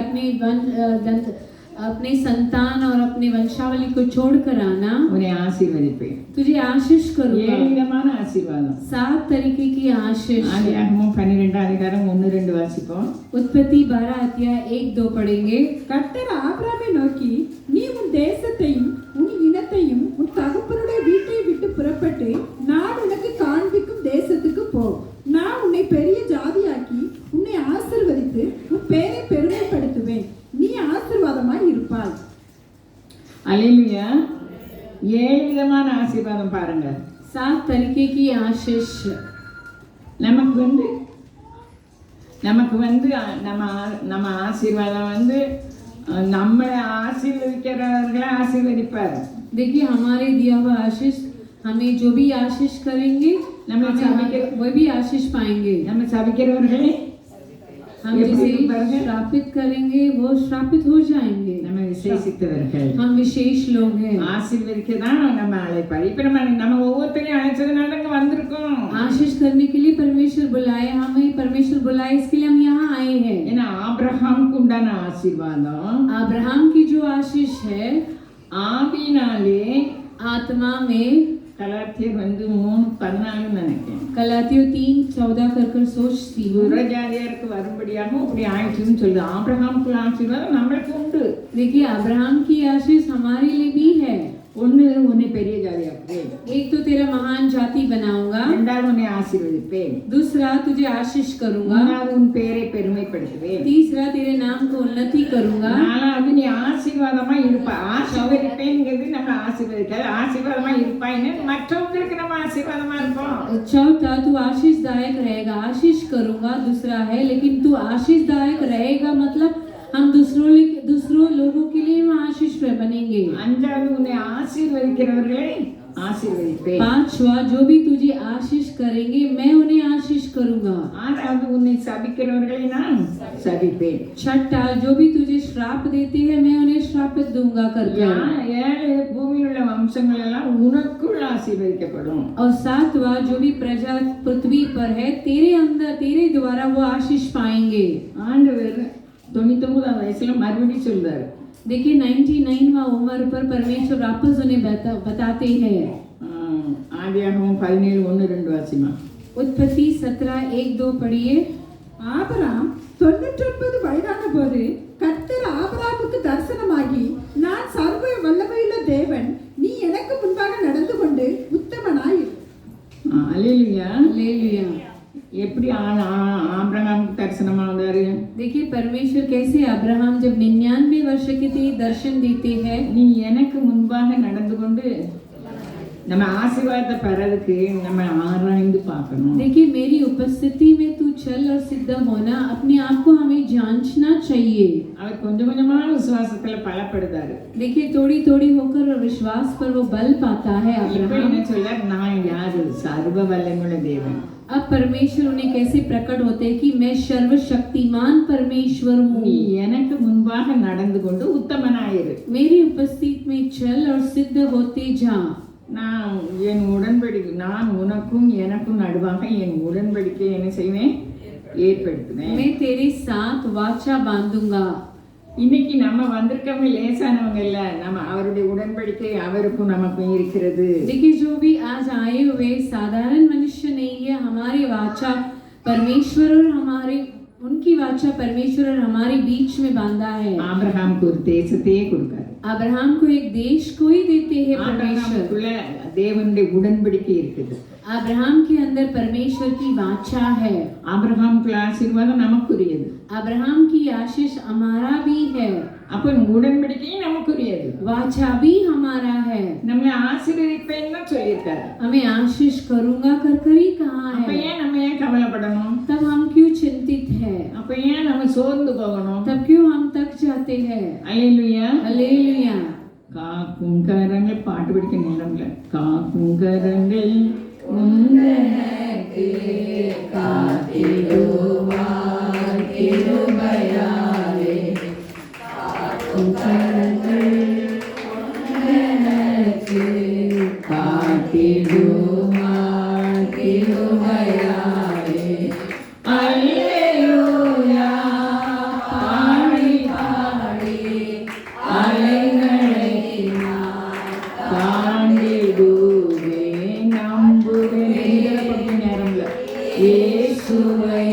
अपने संतान और अपने वंशावली को छोड़कर आना.
உன்னை ஆசீர்வதிப்பேன்.
तुझे आशीष करूंगा.
7 விதமான ஆசீர்வாதம்.
7 तरीके की आशीष.
ஆதியாகமம் 12 அதிகாரம் 1-2 வாசிப்போம்.
उत्पत्ति 12 अध्याय 1-2 पढ़ेंगे.
கர்த்தர் ஆபிரகாமை நோக்கி, நீ உன் தேசத்தையும் உன் இனத்தையும் உன் தகப்பனுடைய வீட்டை விட்டு புறப்பட்டு நான் உனக்கு காண்பிக்கும் தேசத்துக்கு போ. நான் உன்னை பெரிய ஜாதியாக்கி உன்னை ஆசீர்வதித்து உன் பேரை பெருமைப்படுத்துவேன். நீ ஆசீர்வாதமாய் இருப்பாய்.
அல்லேலூயா. 7 விதமான ஆசீர்வாதம் பாருங்க.
7 तरीके की आशीष.
நமக்கு நமக்கு வந்து நம்ம ஆசீர்வாதம் வந்து நம்மளை ஆசீர்வதிக்கிறவர்களை ஆசீர்வதிப்பார்.
देखिए हमारे दिया हुआ आशीष, हमें जो भी आशीष करेंगे वो भी आशीष पाएंगे.
நம்ம சபிக்கிறவர்களை
हम जिसे श्रापित करेंगे वो श्रापित हो जाएंगे.
நம்ம விசேஷித்தவர்கள்,
हम विशेष लोग हैं.
ஆசீர்வதிக்க தான் நம்ம அழைப்பார். இப்போ நம்ம ஒவ்வொருத்தரையும் அழைச்சதுனால இங்க வந்திருக்கோம்.
आशीष करने के लिए परमेश्वर बुलाए, हमें परमेश्वर बुलाए, इसके लिए हम यहाँ आए हैं.
ஏன்னா ஆபிரகாமுக்கு உண்டான ஆசீர்வாதம்,
अब्राहम की जो आशीष है
ஆவியினாலே,
आत्मा में,
கலாத்தியர் 3:14 நினைக்கிறேன்,
गलातियों 3:14 कर सोचती हूँ.
புறஜாதியாருக்கு வரும்படியாக அப்படி ஆயிடுச்சுன்னு சொல்லுது. ஆபிரகாமுக்கு ஆசீர்வாதம் நம்மளுக்கு உண்டு.
देखिए अब्राहम की आशीष हमारे लिए भी है.
ஒன்று, உன்னை பெரிய ஜாதியாக்குவேன்.
एक तो तेरा महान जाति बनाऊंगा,
இரண்டாவது உன்னை ஆசீர்வதிப்பேன்.
दूसरा तुझे आशीष करूंगा,
மூணாவது உன் பேரை பெருமைப்படுத்துவேன்.
तीसरा तेरे नाम को उन्नति करूंगा,
நாலாவது நீ ஆசீர்வாதமா இருப்பாய். ஆசீர்வதிப்பேங்கிறது நம்ம ஆசீர்வதிக்காது, ஆசீர்வாதமா இருப்பாய்ன்னு மற்றவங்களுக்கு நம்ம ஆசீர்வாதமா இருப்போம்.
चौथा तू आशीषदायक रहेगा. आशीष करूंगा दूसरा है, लेकिन तू आशीषदायक रहेगा मतलब हम दूसरों लोगों के लिए हम आशीष बनेंगे.
அஞ்சாவது உன்னை ஆசீர்வதிக்கிறவர்களை ஆசீர்வதிப்பேன்.
पांचवा जो भी तुझे आशीष करेंगे मैं उन्हें आशीष करूंगा.
ஆறாவது உன்னை சபிக்கிறவர்களை நான் சபிப்பேன்.
छठा जो भी तुझे श्राप देते हैं मैं उन्हें श्रापित दूंगा करके.
7 பூமியில் உள்ள வம்சங்கள் எல்லாம் உனக்குள் ஆசீர்வதிக்கப்படும்.
और सातवा जो भी प्रजा पृथ्वी पर है तेरे अंदर तेरे द्वारा वो आशीष पाएंगे.
ஆண்டவர் 99 வயசுல மறுபடியும் சொல்றாரு.
देखिए 99वां उम्र पर परमेश्वर वापस उन्हें बताते हैं.
ஆதியாகமம் 17:1-2 வாசிமா.
उत्पत्ति 17:1-2 पढ़िए.
ஆபிரகாம் 99 வயதான போது கர்த்தர் ஆபிரகாமுக்கு தரிசனமாகி, நான் சர்வ வல்லமையுள்ள தேவன், நீ எனக்கு முன்பாக நடந்து கொண்டு உத்தமனாயிரு.
அல்லேலூயா.
हालेलुया.
எப்படி ஆபிரகாமுக்கு தரிசனமா வந்தாரு?
देखिए परमेश्वर कैसे अब्राहम जब 99 वर्ष के थे दर्शन देते हैं.
நீ எனக்கு முன்பாக நடந்து கொண்டு நம்ம ஆசீர்வாதத்தை பெறதுக்கு நம்ம ஆராய்ந்து பார்க்கணும்.
देखिए मेरी उपस्थिति में तू चल और सिद्ध होना, अपने आप को हमें जांचना चाहिए.
அவர் கொஞ்சம் கொஞ்சமா விசுவாசத்துல பலப்படுத்தாரு.
देखिए थोड़ी थोड़ी होकर और विश्वास पर वो बल पाता है
இப்ப
अब्राहम.
என்ன சொல்றார்? நான் யாரு? சர்வ வல்லமையுள்ள தேவன்.
अब परमेश्वर उन्हें कैसे प्रकट होते हैं कि मैं सर्वशक्तिमान परमेश्वर
நீ
हूँ.
எனக்கு முன்பாக நடந்து கொண்டு உத்தமனாயிரு.
मेरी उपस्थिति में चल और सिद्ध होते जा.
நான் உனக்கும் எனக்கும் நடுவாக என் உடன்படிக்கை என்ன செய்வேன்? ஏற்படுத்துவேன்.
मैं तेरे साथ वाचा बांधूंगा.
இன்னைக்கு நம்ம வந்திருக்கவங்க லேசானவங்க இல்ல. நம்ம அவருடைய உடன்படிக்கை அவருக்கும் நமக்கும் இருக்கிறது.
देखिए जो भी आज आए हुए साधारण मनुष्य नहीं है. हमारी वाचा परमेश्वर और हमारे उनकी वाचा परमेश्वर और हमारे बीच में बांधा है.
ஆபிரகாமுக்கு ஒரு தேசத்தையே கொடுக்காரு.
अब्राहम को एक देश को ही देते हैं परमेश्वर.
ஆபிரகாமுக்குள்ள தேவனுடைய உடன்படிக்கை இருக்குது.
अब्राहम के अंदर परमेश्वर की वाचा है.
ஆபிரகாமுக்குள்ள ஆசீர்வாதம் நமக்குரியது.
अब्राहम की आशीष हमारा भी है.
அப்ப உடன்படிக்கையும் நமக்குரியது.
वाचा भी हमारा है.
நம்மளை ஆசீர்வதிப்பேன்னு சொல்லியிருக்காரு.
हमें आशीष करूंगा कर ही कहा
அப்ப
है.
ஏன் நம்ம ஏன் கவலைப்படணும்?
तब हम क्यों चिंतित है?
அப்ப ஏன் நம்ம சோர்ந்து போகணும்?
तब क्यों हम थक जाते हैं?
அல்லேலூயா.
हालेलुया.
காக்கும் கரங்கள் பாட்டு படிக்க நேரம்ல. காக்கும் கரங்கள் உந்தனக்கு காத்திடுவார் கிருபையாலே. காக்கும் கரங்கள் உந்தனக்கு காத்திடுவார் கிருபையாலே. அல்லேலூயா. பாடி பாடி அலைகளை தாண்டிடுவே நம்புவேன். நேரம்ல இயேசுவை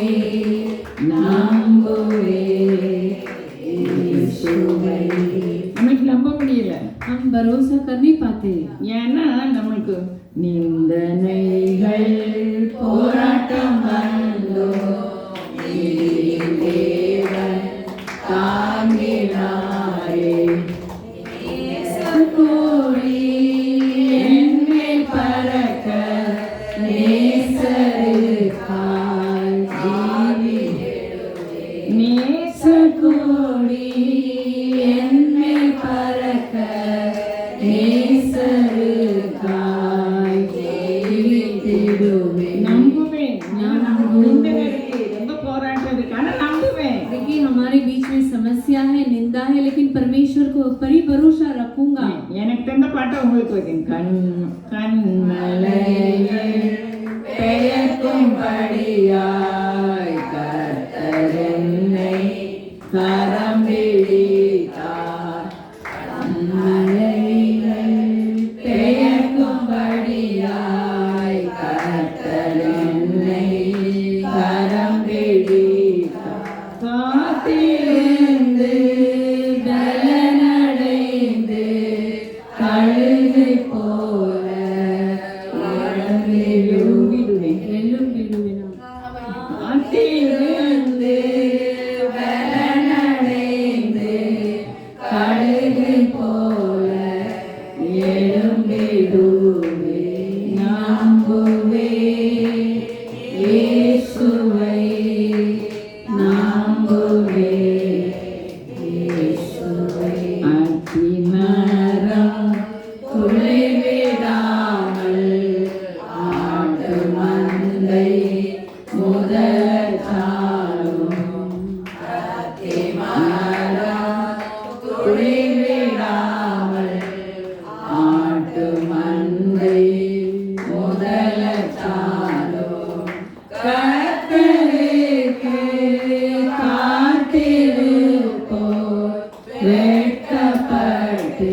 நம்புவே. இயேசுவை நமக்கு நம்ப முடியல.
हम भरोसा कर नहीं पाते.
ஏன்னா நமக்கு நிந்தனை உங்களுக்கு வைக்கணும். கண்மலையில் பெயர்க்கும்படியாய் கர்த்தர் என்னை கரம் பிடித்தார். கண்மலையில் பெயர்க்கும்படியாய் கர்த்தர் என்னை கரம் பிடித்தார். காத்திருந்து பலனடைந்து கழுகு போல
எழும்பிடுவேன்.
காத்திருந்து பலனடைந்து கழுகு போல எழும்பிடுவேன். நம்புவேன் இயேசுவை, நம்புவேன் இயேசுவை. அத்திமரம் துளைவிடாமல் ஆட்டு மந்தை முதலாலும். அத்திமரம் துளைவிடாமல் ஆட்டு மந்தை முதலாலும். கர்த்தருக்கு காத்திருப்போர் வெட்கப்பட்டு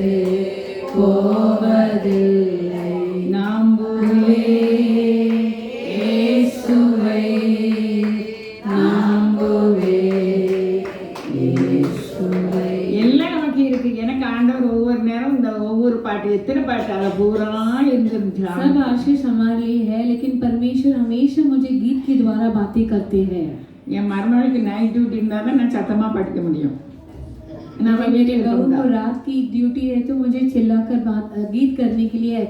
போவதில்லை. நம்புவேன் இயேசுவை, நம்புவேன் இயேசுவை. எல்லாம் நமக்கு இருக்கு. எனக்கு ஆண்டவர் ஒவ்வொரு நேரம் இந்த ஒவ்வொரு பாட்டு, எத்தனை பாட்டு அதை பூரா இருந்துருந்துச்சு.
सब आशीष हमारे लिए है, लेकिन परमेश्वर हमेशा मुझे गीत के द्वारा बातें करते हैं.
என் மருமகளுக்கு நைட் டியூட்டி இருந்தால் தான் நான் சத்தமாக படிக்க முடியும். நம்ம
मेरे
வீட்டில்
बहू
இருந்தா
को रात की ड्यूटी है तो मुझे चिल्लाकर गीत करने के लिए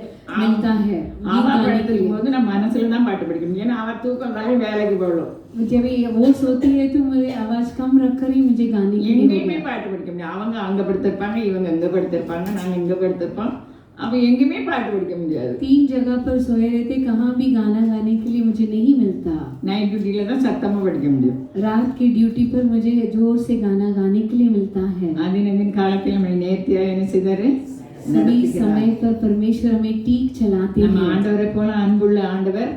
मिलता है. गीत
அவ
गाने के
படிக்கும்
लिए
போது நான் மனசுல தான் பாட்டு படிக்க முடியும். ஏன்னா அவள் தூக்கம் தானே வேலைக்கு போயிடும்.
जब वो सोती है तो मुझे आवाज कम रखकर ही मुझे गाने के लिए
எங்கேயுமே பாட்டு படிக்க முடியும். அவங்க அங்கே படுத்திருப்பாங்க, இவங்க இங்கே படுத்திருப்பாங்க, நாங்கள் இங்கே படுத்திருப்போம். அவள் எங்கேயுமே பாட்டு படிக்க முடியாது.
3 जगह पर सोए रहते, कहाँ भी गाना गाने के लिए मुझे नहीं मिलता.
நைட் டியூட்டியில தான் சத்தமாக படிக்க முடியும்.
रात की ड्यूटी पर मुझे जोर से गाना गाने के लिए मिलता है.
அதின் காலத்தில் நம்மை நேர்த்தியாக என்ன செய்தாரு?
सभी समय पर परमेश्वर हमें ठीक चलाते
நம்ம
हैं.
ஆண்டவரை போல அன்புள்ள ஆண்டவர்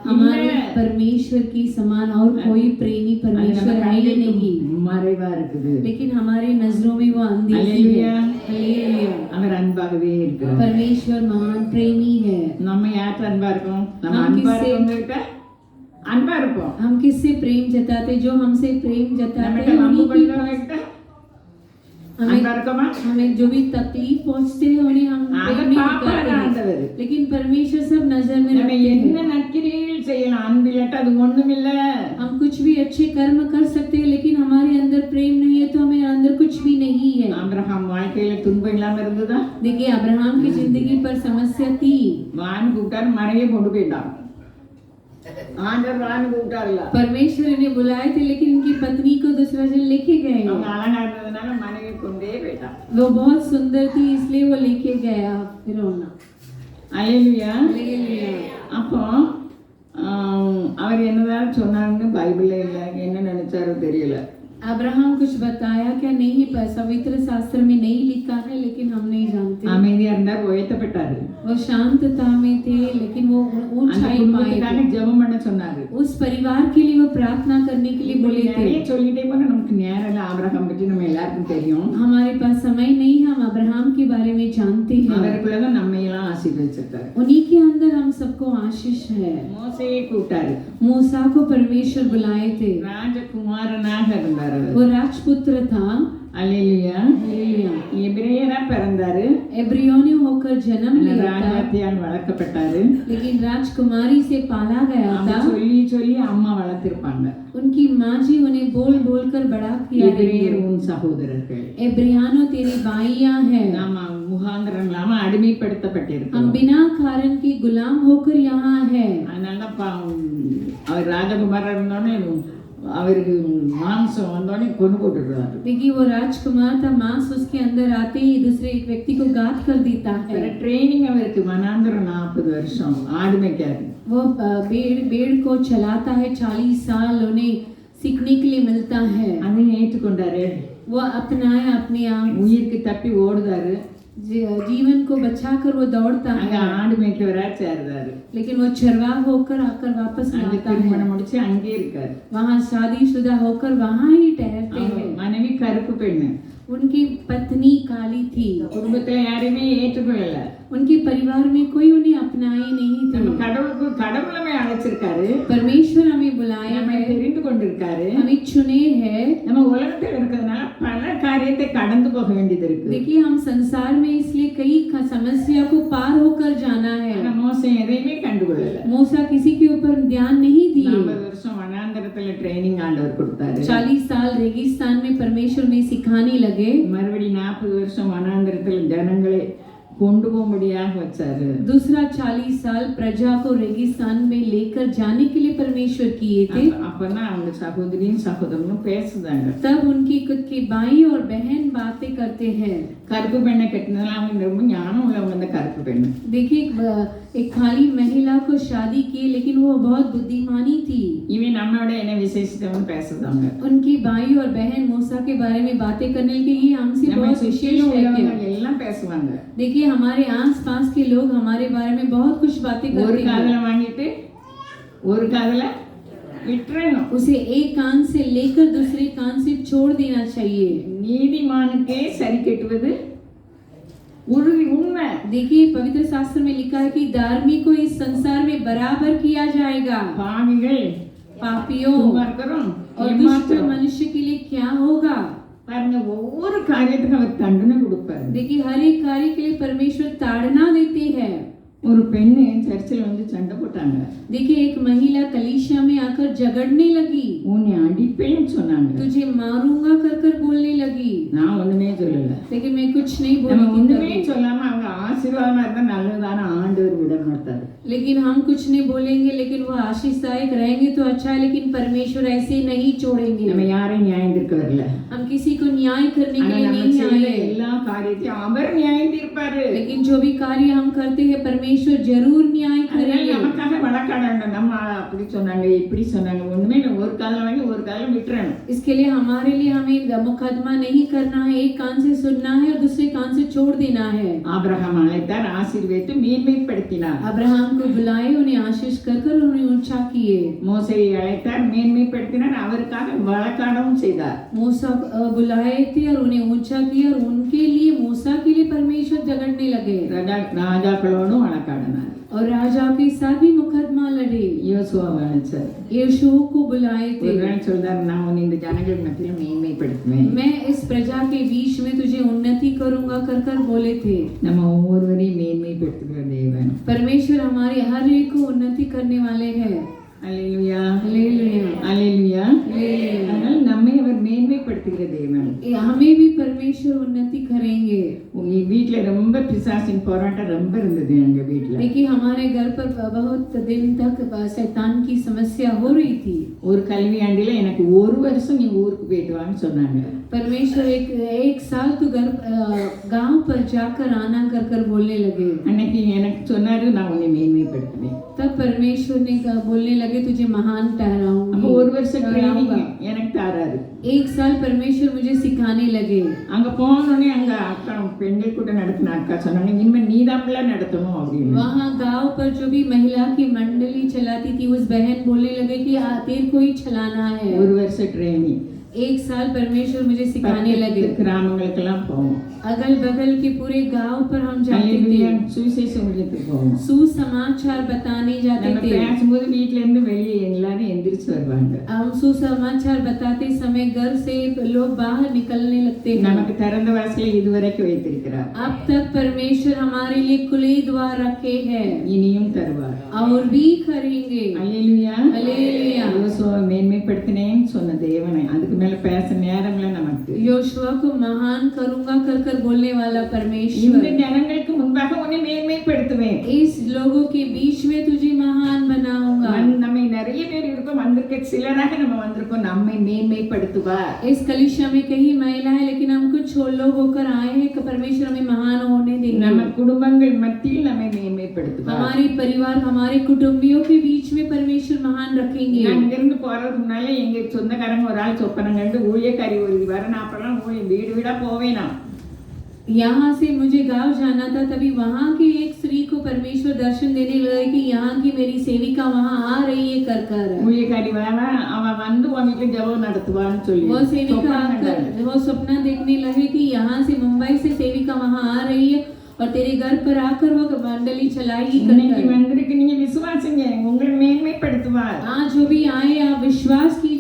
हमारे परमेश्वर की समान और कोई प्रेमी परमेश्वर है ही नहीं,
மறைவா இருக்குது.
लेकिन हमारे नजरों में वो अनदेखी है.
हालेलुया.
हालेलुया.
அவர் அன்பாகவே இருக்கிறார்.
परमेश्वर महान प्रेमी है.
நம்ம யார்கிட்ட அன்பா இருக்கோம்? நம்ம
हम
அன்பா
किससे-
இருக்கவங்ககிட்ட அன்பா இருப்போம்.
हम किससे प्रेम जताते? जो हमसे प्रेम जताते
நம்மகிட்ட
हैं
அன்பு
उन्हीं के
பண்ணுறவங்ககிட்ட
हमें
அன்பா இருக்கோமா?
हमें जो भी तकलीफ पहुंचते हैं उन्हें हम
அதை
प्रेम नहीं
பாப்பாரு
करते हैं.
ஆண்டவர்.
लेकिन परमेश्वर सब नजर में
நம்ம
रखते
என்ன
हैं.
நற்கிரியைகள் செய்யலாம், அன்பில்லாட்ட அது ஒண்ணுமில்ல.
हम कुछ भी अच्छे कर्म कर सकते हैं, लेकिन हमारे अंदर प्रेम नहीं है तो हमें अंदर कुछ भी नहीं है.
ஆபிரகாம் வாழ்க்கையில துன்பம் இல்லாம இருந்ததா?
देखिए अब्राहम की जिंदगी पर समस्या थी.
வான்னு கூப்பிட்டாரு, மனைவியை கொண்டு போயிட்டான். ஆண்டவர் வான்னு கூப்பிட்டாருல.
परमेश्वर ने बुलाए थे, लेकिन उनकी पत्नी को दूसरा जन लेके गए.
அவங்க அழகா இருந்ததுனால மனைவி கொண்டே போயிட்டான்.
वो बहुत सुंदर थी इसलिए वो लेके गया फिरौना.
அல்லேலூயா.
हालेलुया.
அப்போ அவர் என்னதான் சொன்னாங்கன்னு பைபிள்ல இல்லை, என்ன நினைச்சாரோ தெரியல.
अब्राहम कुछ बताया क्या नहीं, पवित्र शास्त्र में नहीं लिखा है, लेकिन हम नहीं जानते.
அமைதியா இருந்தார், உயர்த்தப்பட்டாரு.
वो शांतता में थे, लेकिन वो
அந்த
ऊंचाई पाए
குடும்பத்துக்காக
थे.
ஜெபம் பண்ண சொன்னாரு.
उस परिवार के लिए वो प्रार्थना करने के लिए बोले
நிறைய
थे.
சொல்லிட்டே போனா நமக்கு நேரம் இல்லை. ஆபிரகாம் பற்றி நம்ம எல்லாருக்கும் தெரியும்.
हमारे पास समय नहीं है, हम अब्राहम के बारे में जानते हैं.
அவருக்குள்ளதான் நம்ம எல்லாம் ஆசீர்வதிச்சிருக்காரு.
उन्हीं के अंदर हम सबको आशीष है.
மோசையை கூப்பிட்டாரு.
मूसा को परमेश्वर बुलाए थे.
ராஜகுமாரனாக இருந்தார் அவர்.
वो राजपुत्र था.
அல்லேலூயா.
हालेलुया.
எபிரேயரா பிறந்தாரு.
एब्रियोनी होकर जन्म लिया था,
ராஜாத்தியால் வளர்க்கப்பட்டாரு.
लेकिन राजकुमारी से पाला गया
அவங்க
था.
சொல்லி சொல்லி அம்மா வளர்த்திருப்பாங்க.
उनकी माँ जी उन्हें बोल बोल कर बड़ा किया है.
எபிரேயர் உன் சகோதரர்கள்.
एब्रियानो तेरी बाइयां हैं.
நாம முகாந்திரம் இல்லாம அடிமைப்படுத்தப்பட்டிருக்கோம்.
हम बिना कारण के गुलाम होकर यहाँ है.
அதனால அவர் ராஜகுமாரர் இருந்தோடனே அவருக்கு மாம்சம் வந்தோடனே கொண்டு போட்டுடுறாரு.
देखिए वो राजकुमार था, मांस उसके अंदर आते ही दूसरे एक व्यक्ति को गात कर देता है.
ட்ரைனிங் அவருக்கு வனாந்திரம் 40 வருஷம் ஆடு மேய்க்காரு.
वो भेड़ को चलाता है, 40 साल उन्हें सीखने के लिए मिलता है.
அதையும் ஏற்றுக்கொண்டாரு.
वो अपनाया अपने आप.
உயிருக்கு தப்பி ஓடுதாரு.
जीवन को बचाकर वो दौड़ता
அங்க
है,
ஆடு மேய்க்கவரா சேர்ந்தாரு.
लेकिन वो चरवाह होकर आकर वापस
அங்க
आता है।
திருமணம் முடிச்சு அங்கே இருக்காரு.
वहाँ शादीशुदा होकर वहाँ ही ठहरते
அவங்க
हैं।
மனைவி கருப்பு பெண்ணு.
उनकी पत्नी काली थी,
குடும்பத்துல யாரையுமே ஏற்றுக்கொள்ளல.
उनके परिवार में कोई उन्हें अपनाए नहीं
நம்ம
थे।
கடவுள் நம்மை அழைச்சிருக்காரு,
परमेश्वर हमें बुलाया
நம்மை
है,
தெரிந்து கொண்டிருக்காரு.
हमें चुने हैं।
நம்ம உலகத்தில் இருக்கிறதுனால பல காரியத்தை கடந்து போக வேண்டியது இருக்கு.
देखिए हम संसार में इसलिए कई समस्या को पार होकर जाना है।
ஆனா மோசம் எதையுமே கண்டுகொள்ளல.
मूसा किसी के ऊपर ध्यान नहीं दिए।
40 வருஷம் வனாந்தரத்துல ட்ரைனிங் ஆண்டவர் கொடுத்தாரு.
40 साल रेगिस्तान में परमेश्वर में सिखाने लगे।
மறுபடி 40 வருஷம் வனாந்தரத்துல ஜனங்களை கொண்டு போகும்படியாக வச்சாரு.
दूसरा 40 साल प्रजा को रेगिस्तान में लेकर जाने के लिए परमेश्वर किए थे।
அப்பதான் அவங்க சகோதரியும் சகோதரனும் பேசுதாங்க.
तब उनकी खुद की भाई और बहन बातें करते हैं।
கருப்பு பெண்ணை கட்டினதால அவங்க ரொம்ப ஞானம் உள்ளவங்க அந்த கருப்பு பெண்ணு.
देखिए एक खाली महिला को शादी की, लेकिन वो बहुत बुद्धिमानी थी।
இவன் நம்மளோட என்ன விசேஷத்தவன் பேசுதாங்க.
उनकी भाई और बहन मूसा के बारे में बातें करने लगे, ये हमसे
நம்ம
बहुत विशेष
சுற்றிலும்
है
உள்ளவங்க
क्या?
எல்லாம் பேசுவாங்க.
देखिए हमारे आसपास के लोग हमारे बारे में बहुत कुछ बातें
ஒரு
करते हैं।
காதுல வாங்கிட்டு ஒரு காதுல விட்டுறணும்.
उसे एक कान से लेकर दूसरे कान से छोड़ देना चाहिए।
நீதிமானுக்கே சரி கட்டுவது உறுதி உண்மை.
देखिए पवित्र शास्त्र में लिखा है कि धार्मिक को इस संसार में बराबर किया जाएगा।
பாவிகள்
पापियों
துன்மார்க்கரும்
और दुष्ट
ஏமாற்றரும்.
मनुष्य के लिए क्या होगा?
பாருங்க ஒவ்வொரு காரியத்துக்கும் அவர் தண்டனை கொடுப்பாரு.
देखिए हर एक कार्य के लिए परमेश्वर ताड़ना देते हैं।
ஒரு பெண்ணு சர்ச்சில் வந்து சண்டை போட்டாங்க.
देखिए एक महिला कलीसिया में आकर झगड़ने लगी,
உன்னை அடிப்பேன்னு சொன்னாங்க.
तुझे मारूंगा कर कर बोलने लगी।
நான் ஒண்ணுமே சொல்லல.
लेकिन मैं कुछ नहीं
நம்ம
बोली
ஒண்ணுமே
थी,
சொல்லாம அவங்க ஆசீர்வாதமா இருந்தா நல்லதான ஆண்டவர் விட மாட்டாரு.
लेकिन हम कुछ नहीं बोलेंगे, लेकिन वो आशीषदायक रहेंगे तो अच्छा है, लेकिन परमेश्वर ऐसे नहीं छोड़ेंगे।
நம்ம யாரையும் நியாயம் தீர்க்க வரல.
हम किसी को न्याय करने के
ஆனா
लिए
நம்ம
नहीं
செய்யற
आए,
எல்லா காரியத்தையும் அவர் நியாயம் தீர்ப்பாரு.
लेकिन जो भी कार्य हम करते हैं परमेश्वर जरूर न्याय
அதனால
करेंगे।
நமக்காக வழக்காட வேண்டாம். நம்ம அப்படி சொன்னாங்க இப்படி சொன்னாங்க ஒண்ணுமே இல்லை. ஒரு காதல வாங்கி ஒரு காதல விட்டுறணும்.
इसके लिए हमारे लिए हमें मुकदमा नहीं करना है, एक कान से सुनना है और दूसरे कान से छोड़ देना है।
ஆபிரகாம் அழைத்தார், ஆசீர்வதித்து மேன்மைப்படுத்தினார்.
अब्राहम को बुलाए, उन्हें आशीष कर कर उन्हें ऊंचा किए।
மோசேயை அழைத்தார், மேன்மைப்படுத்தினார், அவருக்காக வழக்காடவும் செய்தார்.
मूसा बुलाए थे और उन्हें ऊंचा किया, और उनके लिए मूसा के लिए परमेश्वर झगड़ने लगे
ராஜாக்களோடும் வழக்காடினார்.
और राजा के साथ भी मुकदमा लड़े।
யோசுவாவை அழைச்சார்.
यीशु को बुलाए
ஒரு
थे,
நாள் சொல்றாரு, நான் உன்னை இந்த ஜனங்கள் மத்தியில் மேன்மைப்படுத்துவேன்.
मैं इस प्रजा के बीच में तुझे उन्नति करूंगा कर कर बोले थे।
நம்ம ஒவ்வொருவரையும் மேன்மைப்படுத்துகிற தேவன்.
परमेश्वर हमारे हर एक को उन्नति करने वाले हैं।
அல்லேலூயா,
हालेलुया,
அல்லேலூயா.
हालेलुया।
அதனால் நம்மை அவர் மேன்மைப்படுத்துகிற தேவன்.
हमें भी परमेश्वर उन्नति करेंगे।
உங்க வீட்டுல ரொம்ப பிசாசின் போராட்டம் ரொம்ப இருந்தது. எங்க வீட்டுல
देखिए हमारे घर पर बहुत दिन तक शैतान की समस्या हो रही थी।
ஒரு கல்வியாண்டில எனக்கு ஒரு வருஷம் நீ ஊருக்கு போயிட்டு வான்னு சொன்னாங்க.
परमेश्वर एक साल तो घर गांव पर जाकर आना कर कर बोलने लगे।
அன்னைக்கு எனக்கு சொன்னாரு, நான் உன்னை மேன்மைப்படுத்துவேன்.
तब परमेश्वर ने बोलने लगे तुझे महान
அப்போ
ठहराऊंगी।
ஒரு வருஷம் ட்ரைனிங் எனக்கு தாராரு.
एक साल परमेश्वर मुझे सिखाने लगे।
அங்க போனோடனே அங்க அக்கா பெண்கள் கூட நடத்தின அக்கா சொன்னாங்க, இனிமே நீதான்ல நடத்தணும் அப்படின்னு.
वहाँ गांव पर जो भी महिला की मंडली चलाती थी उस बहन बोलने लगे कि तेरे को ही चलाना है।
ஒரு வருஷம் ட்ரைனிங்.
एक साल परमेश्वर मुझे सिखाने लगे।
கிராமங்களுக்கெல்லாம் போவோம்.
अगल बगल के पूरे गांव पर हम जाते
அல்லேலூயா,
थे,
சுவிசேஷம் ஊழியத்துக்கு போவோம்.
सुसमाचार बताने जाते
நம்ம
थे।
பேசும்போது வீட்ல இருந்து வெளியே எல்லாரும் எந்திரிச்சு வருவாங்க.
हम सुसमाचार बताते समय घर से लोग बाहर निकलने लगते हैं।
நமக்கு திறந்த வாசலை இதுவரைக்கும் வைத்திருக்கிறார்.
अब तक परमेश्वर हमारे लिए खुले द्वार रखे हैं
இனியும் தருவார்.
और भी करेंगे।
அல்லேலூயா.
हालेलुया।
யோசுவாவை மேன்மைப்படுத்தினேன்னு சொன்ன தேவனை அதுக்கு மேல பேச நேரங்கள நமக்கு.
योशुआ को महान करूंगा कर कर बोलने वाला
இந்த
परमेश्वर,
ஜனங்களுக்கு முன்பாக உன்னை மேன்மைப்படுத்துவேன்.
इस लोगों के बीच में तुझे महान बनाऊंगा।
நம்மை நிறைய பேர் இருக்கோம், வந்திருக்க சிலராக நம்ம வந்திருக்கோம். நம்மை மேன்மைப்படுத்துவார்.
इस कलीसिया में कई महिला है, लेकिन हम कुछ लोग होकर आए हैं कि परमेश्वर हमें महान होने
நம்ம
देंगे।
குடும்பங்கள் மத்தியில் நம்மை மேன்மைப்படுத்துவார்.
हमारे परिवार, हमारे कुटुंबियों के बीच में परमेश्वर महान रखेंगे।
நான் இங்கிருந்து போறதுக்கு முன்னால எங்க சொந்தக்காரங்க ஒரு ஆள் சொப்பனம் கண்டு ஊழியக்காரி ஒரு வரணும், அப்பெல்லாம் வீடு வீடா போவேனா.
यहाँ से मुझे गांव जाना था, तभी वहाँ की एक स्त्री को परमेश्वर दर्शन देने लगे कि यहाँ की मेरी सेविका वहाँ आ रही है कर कर।
ஊழியக்காரி வேணா அவ வந்து உன் வீட்டுல ஜெபம் நடத்துவான்னு சொல்லி
वो सेविका
சொப்பனம்
आकर
கண்டாரு.
वो सपना देखने लगे कि यहाँ से मुंबई से सेविका वहाँ आ रही है और तेरे घर पर आकर वो मंडली चलाएगी कर
இன்னைக்கு
कर।
வந்திருக்கு, நீங்க விசுவாசிங்க, உங்களை மேன்மைப்படுத்துவார்.
आज जो भी आए आप विश्वास कीजिए